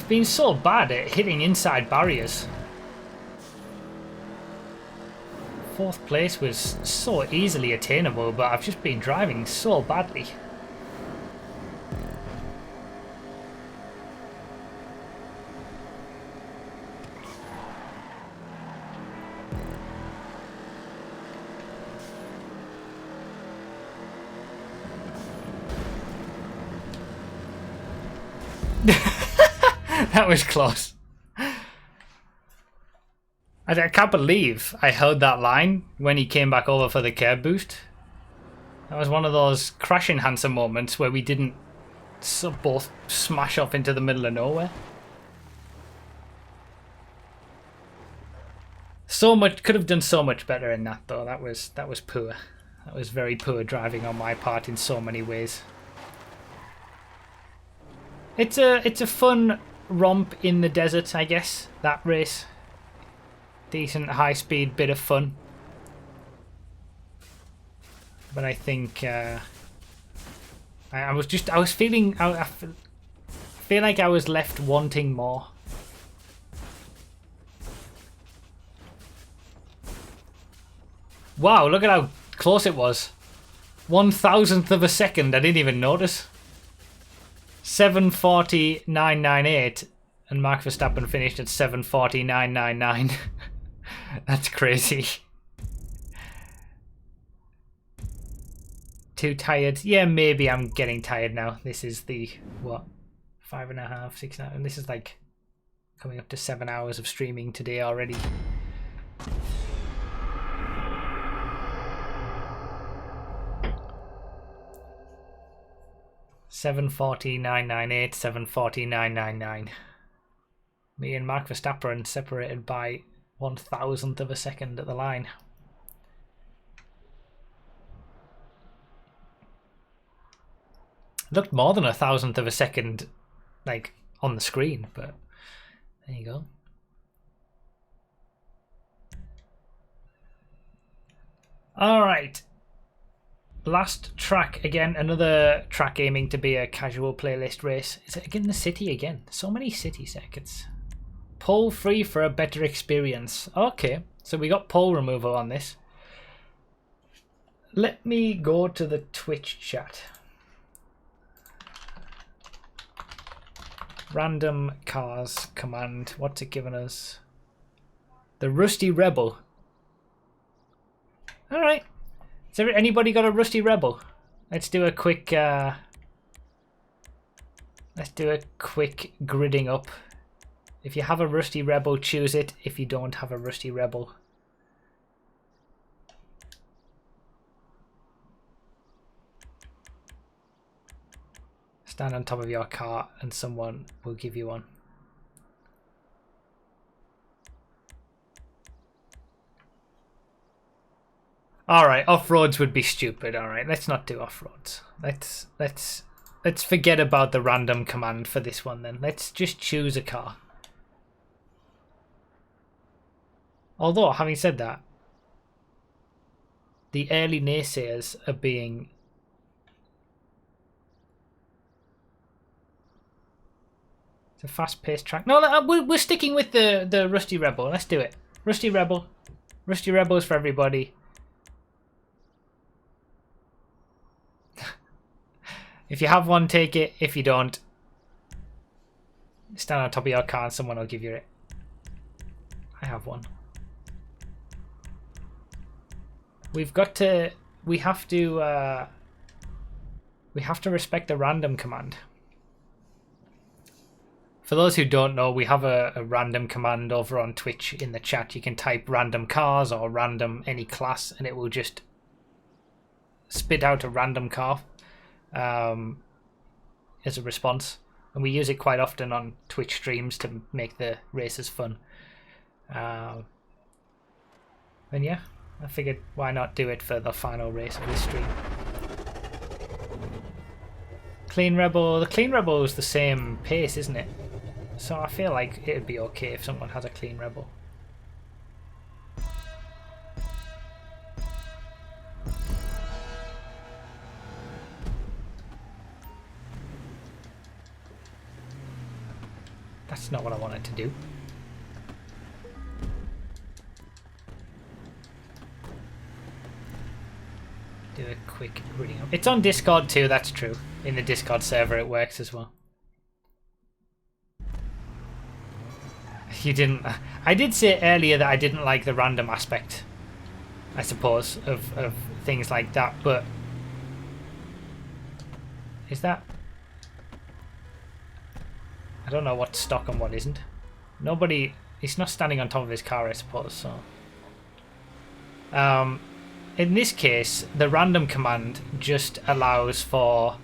Been so bad at hitting inside barriers. 4th place was so easily attainable, but I've just been driving so badly. That was close. I can't believe I held that line when he came back over for the curb boost. That was one of those crash enhancer moments where we didn't both smash off into the middle of nowhere. So much could have done so much better in that though. That was poor. That was very poor driving on my part in so many ways. It's a fun romp in the desert, I guess, that race. Decent high speed bit of fun. But I think I was feeling I feel like I was left wanting more. Wow, look at how close it was. 1,000th of a second, I didn't even notice. 7:49.98 and Mark Verstappen finished at 7:49.99. That's crazy. Too tired? Yeah, maybe I'm getting tired now. This is the, what, 5.5, 6 hours? And this is like coming up to 7 hours of streaming today already. $7:49.98, $7:49.99. Me and Mark Verstappen separated by 1,000th of a second at the line. Looked more than 1,000th of a second, like on the screen, but there you go. All right. Last track, again, another track aiming to be a casual playlist race. Is it again the city again? So many city circuits. Pole free for a better experience. Okay, so we got pole removal on this. Let me go to the Twitch chat. Random cars command. What's it giving us? The Rusty Rebel. Alright. Has there anybody got a Rusty Rebel? Let's do a quick gridding up. If you have a Rusty Rebel, choose it. If you don't have a Rusty Rebel, stand on top of your car and someone will give you one. Alright, off-roads would be stupid. Alright, let's not do off-roads. Let's forget about the random command for this one then. Let's just choose a car. Although, having said that, the early naysayers are being... It's a fast-paced track. No, we're sticking with the Rusty Rebel. Let's do it. Rusty Rebel. Rusty Rebel is for everybody. If you have one, take it. If you don't, stand on top of your car and someone will give you it. I have one. We have to respect the random command. For those who don't know, we have a random command over on Twitch in the chat. You can type random cars or random any class and it will just spit out a random car as a response, and we use it quite often on Twitch streams to make the races fun. And yeah, I figured why not do it for the final race of this stream. Clean Rebel, the Clean Rebel is the same pace, isn't it? So I feel like it'd be okay if someone has a Clean Rebel. That's not what I wanted to do. Do a quick reading up. It's on Discord too, that's true. In the Discord server it works as well. You didn't... I did say earlier that I didn't like the random aspect, I suppose, of things like that, but... Is that... I don't know what's stock and what isn't. Nobody... He's not standing on top of his car, I suppose, so... in this case, the random command just allows for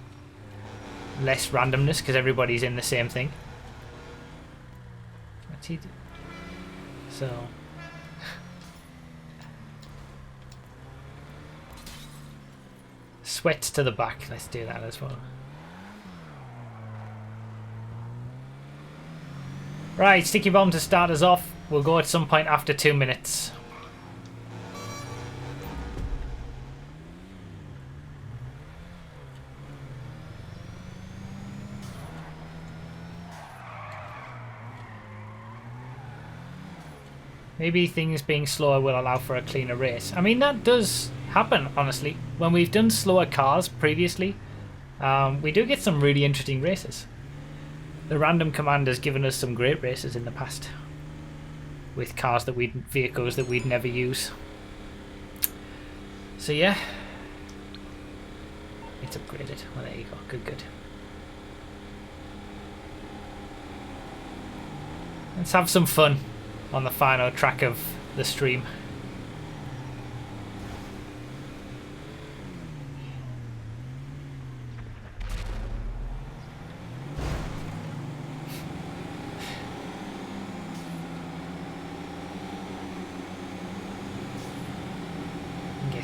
less randomness because everybody's in the same thing. What's he do? So... Sweats to the back, let's do that as well. Right, Sticky Bomb to start us off. We'll go at some point after 2 minutes. Maybe things being slower will allow for a cleaner race. I mean, that does happen, honestly. When we've done slower cars previously, we do get some really interesting races. The random command has given us some great races in the past with vehicles that we'd never use. So yeah, it's upgraded. Well, there you go. Good. Let's have some fun on the final track of the stream.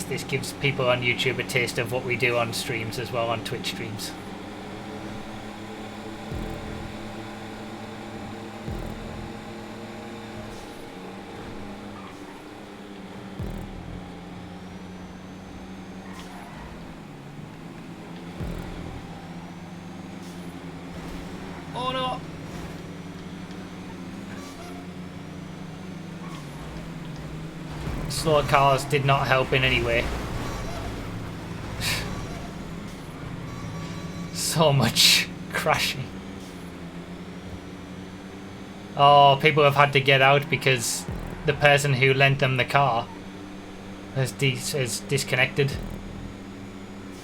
This gives people on YouTube a taste of what we do on streams as well, on Twitch streams. Oh no! Slower cars did not help in any way. So much crashing. Oh, people have had to get out because the person who lent them the car has disconnected.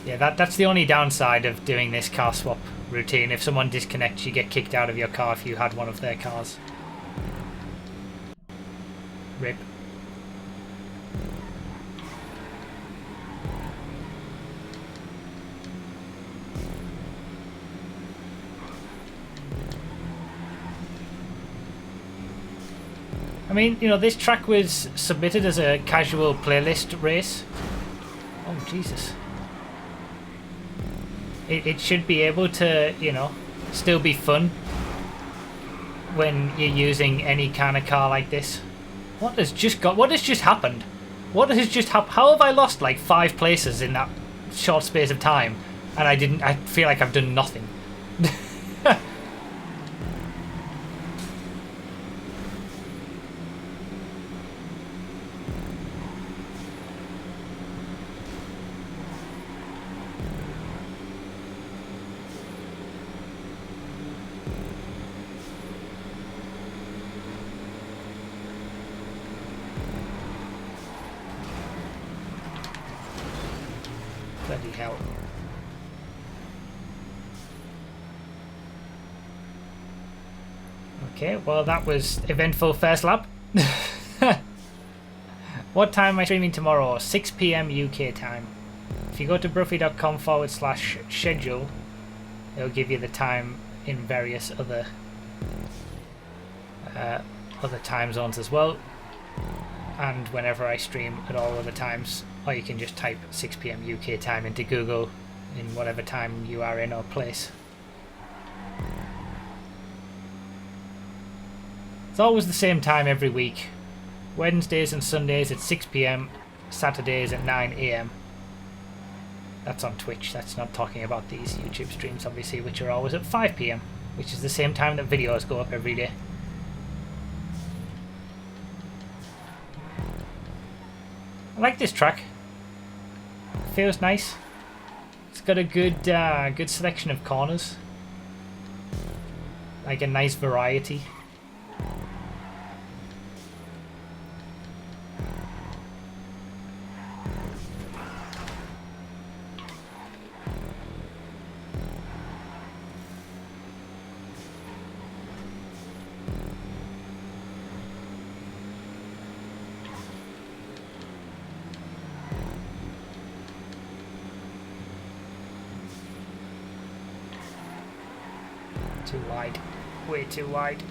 Yeah, that's the only downside of doing this car swap routine. If someone disconnects, you get kicked out of your car if you had one of their cars. RIP. I mean, you know, this track was submitted as a casual playlist race. Oh, Jesus. It should be able to, you know, still be fun when you're using any kind of car like this. What has just happened? What has just happened? How have I lost like 5 places in that short space of time? And I feel like I've done nothing. Bloody hell. Okay, well that was eventful first lap. What time am I streaming tomorrow? 6 PM UK time. If you go to broughy.com/schedule, it'll give you the time in various other time zones as well. And whenever I stream at all other times, or you can just type 6 PM UK time into Google in whatever time you are in or place. It's always the same time every week. Wednesdays and Sundays at 6 PM, Saturdays at 9 AM. That's on Twitch, that's not talking about these YouTube streams obviously, which are always at 5 PM, which is the same time that videos go up every day. I like this track. Feels nice. It's got a good good selection of corners. Like a nice variety. Too wide. Way too wide.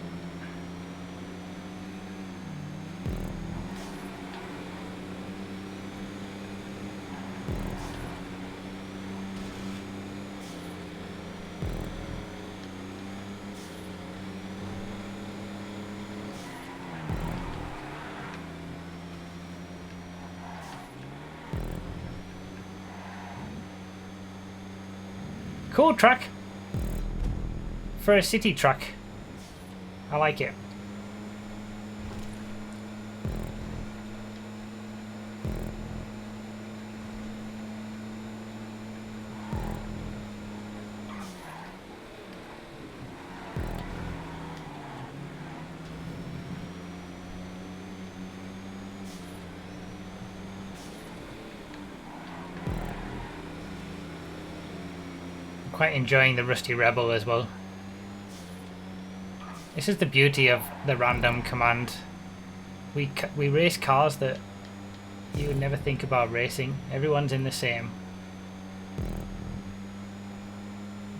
Cool track. For a city track. I like it. I'm quite enjoying the Rusty Rebel as well. This is the beauty of the random command. We race cars that you would never think about racing. Everyone's in the same.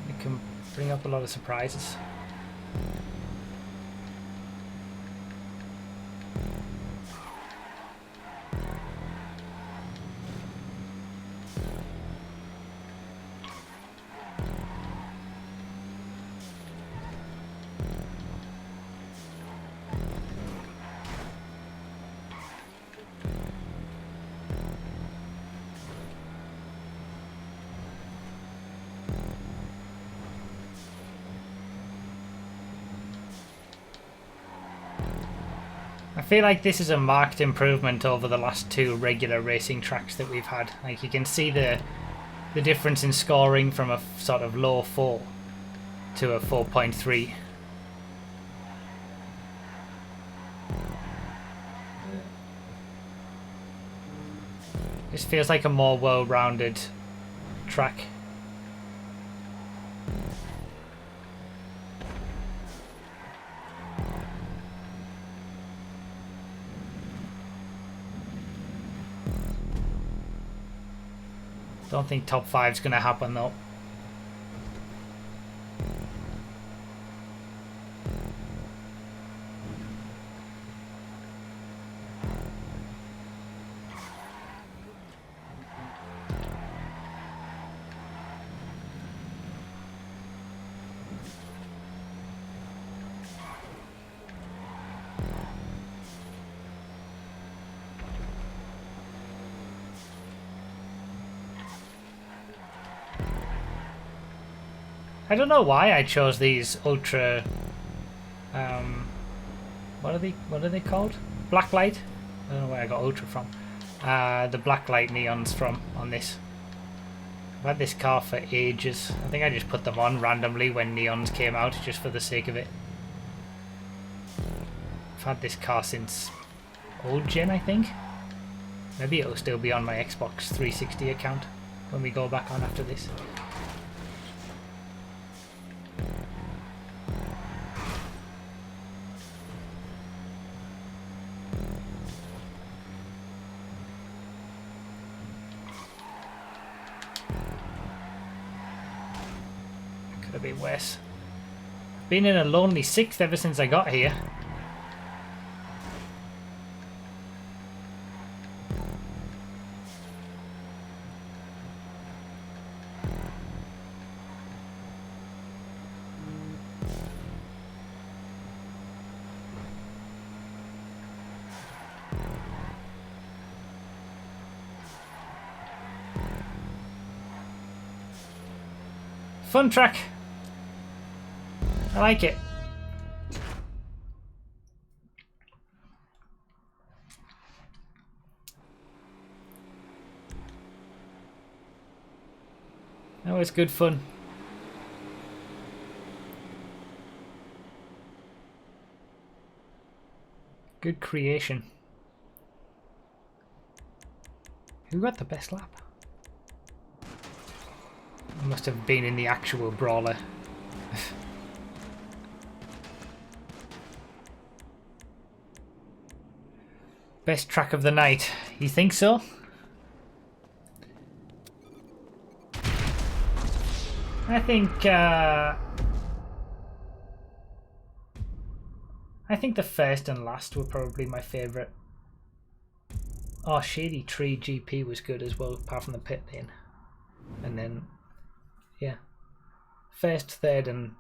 It can bring up a lot of surprises. I feel like this is a marked improvement over the last 2 regular racing tracks that we've had. Like you can see the difference in scoring from a sort of low 4 to a 4.3. This feels like a more well-rounded track. Don't think top 5's gonna happen though. I don't know why I chose these ultra. What are they called? Black light. I don't know where I got ultra from. The black light neons from on this. I've had this car for ages. I think I just put them on randomly when neons came out, just for the sake of it. I've had this car since old gen, I think. Maybe it'll still be on my Xbox 360 account when we go back on after this. Could have been worse. Been in a lonely sixth ever since I got here. Fun track. I like it. That was good fun. Good creation. Who got the best lap? Must have been in the actual brawler. Best track of the night. You think so? I think the first and last were probably my favourite. Oh, Shady Tree GP was good as well, apart from the pit lane. And then, yeah. First, third and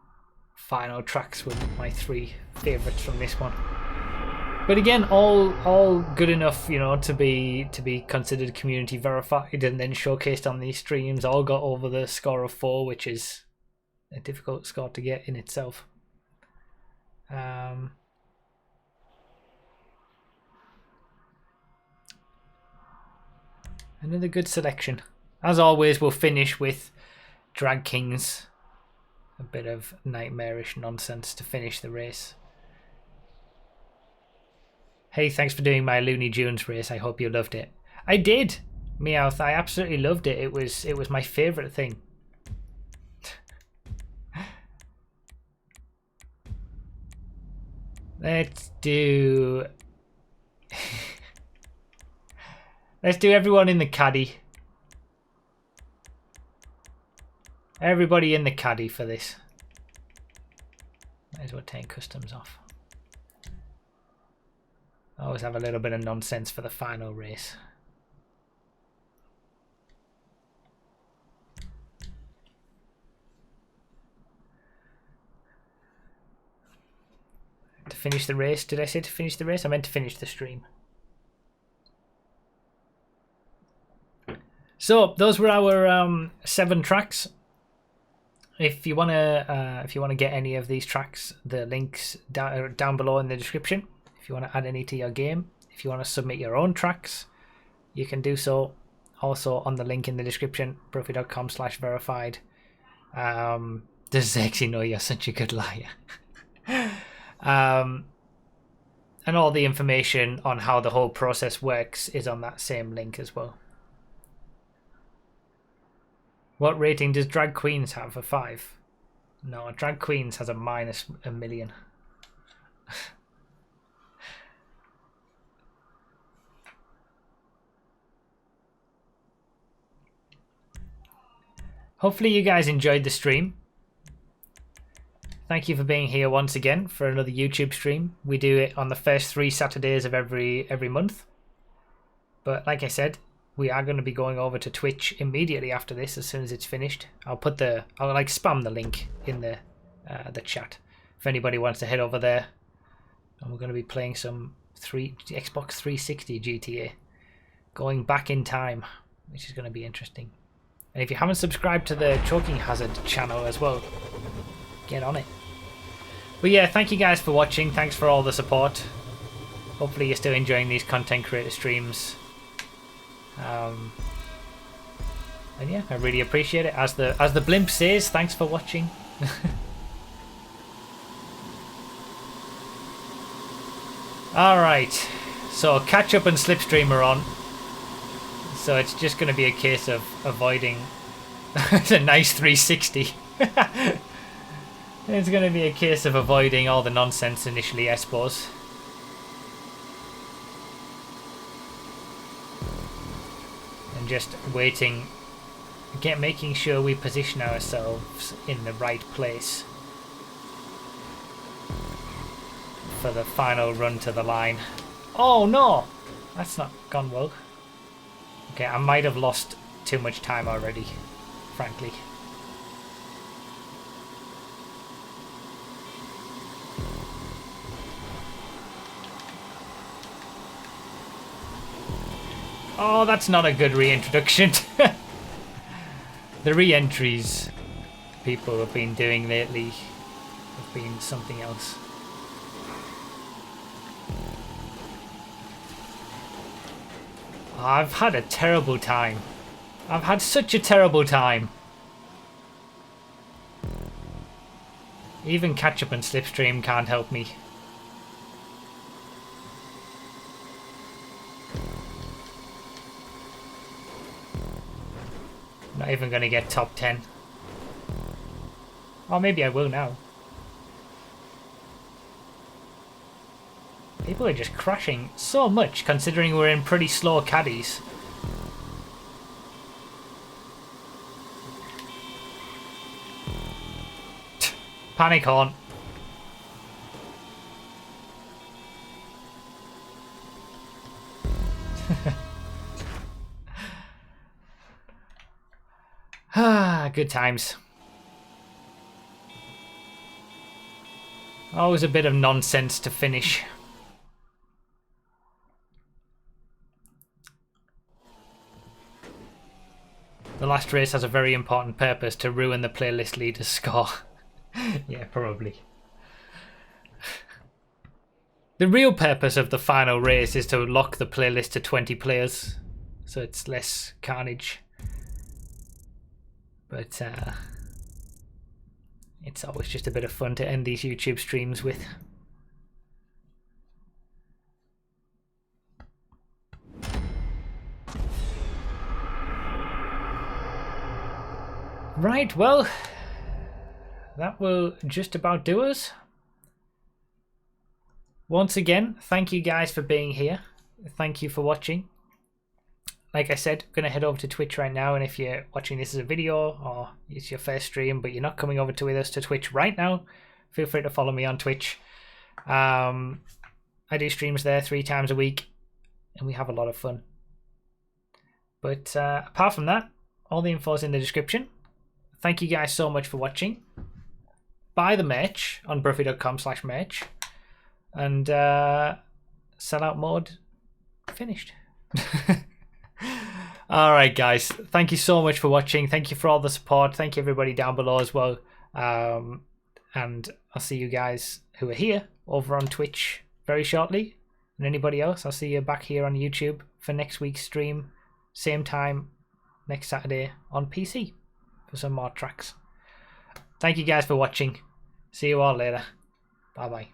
final tracks were my three favourites from this one. But again, all good enough, you know, to be considered community verified and then showcased on these streams. All got over the score of 4, which is a difficult score to get in itself. Another good selection. As always, we'll finish with Drag Kings. A bit of nightmarish nonsense to finish the race. Hey, thanks for doing my Looney Tunes race. I hope you loved it. I did, Meowth. I absolutely loved it. It was my favourite thing. Let's do everyone in the caddy. Everybody in the caddy for this. Might as well take customs off. Always have a little bit of nonsense for the final race. To finish the race. Did I say to finish the race? I meant to finish the stream. So those were our 7 tracks. If you wanna get any of these tracks, the links down below in the description. If you want to add any to your game, if you want to submit your own tracks, you can do so. Also on the link in the description, Brofi.com/verified. Does Sexy know you're such a good liar? And all the information on how the whole process works is on that same link as well. What rating does Drag Queens have? A 5? No, Drag Queens has a -1,000,000. Hopefully you guys enjoyed the stream. Thank you for being here once again for another YouTube stream. We do it on the first 3 Saturdays of every month. But like I said, we are going to be going over to Twitch immediately after this as soon as it's finished. I'll like spam the link in the chat if anybody wants to head over there. And we're going to be playing some Xbox 360 GTA, going back in time, which is going to be interesting. And if you haven't subscribed to the Choking Hazard channel as well, get on it. But yeah, thank you guys for watching. Thanks for all the support. Hopefully you're still enjoying these content creator streams. And yeah, I really appreciate it. As the blimp says, thanks for watching. Alright, so catch up and slipstream are on. So it's just going to be a case of avoiding. It's a nice 360. It's going to be a case of avoiding all the nonsense initially, I suppose. And just waiting, making sure we position ourselves in the right place for the final run to the line. Oh no! That's not gone well. Okay, I might have lost too much time already, frankly. Oh, that's not a good reintroduction. The re-entries people have been doing lately have been something else. I've had a terrible time. I've had such a terrible time. Even catch up and slipstream can't help me. Not even going to get top 10. Or maybe I will now. People are just crashing so much considering we're in pretty slow caddies. Panic horn. Ah, good times. Always a bit of nonsense to finish. The last race has a very important purpose: to ruin the playlist leader's score. Yeah, probably. The real purpose of the final race is to lock the playlist to 20 players, so it's less carnage. But it's always just a bit of fun to end these YouTube streams with. Right, well, that will just about do us. Once again, thank you guys for being here. Thank you for watching. Like I said, I'm going to head over to Twitch right now, and if you're watching this as a video or it's your first stream but you're not coming over with us to Twitch right now, feel free to follow me on Twitch. I do streams there 3 times a week and we have a lot of fun. But apart from that, all the info is in the description. Thank you guys so much for watching. Buy the merch on bruffy.com/merch, and sellout mode finished. Alright guys, thank you so much for watching. Thank you for all the support. Thank you everybody down below as well. And I'll see you guys who are here over on Twitch very shortly. And anybody else, I'll see you back here on YouTube for next week's stream. Same time next Saturday on PC for some more tracks. Thank you guys for watching. See you all later. Bye bye.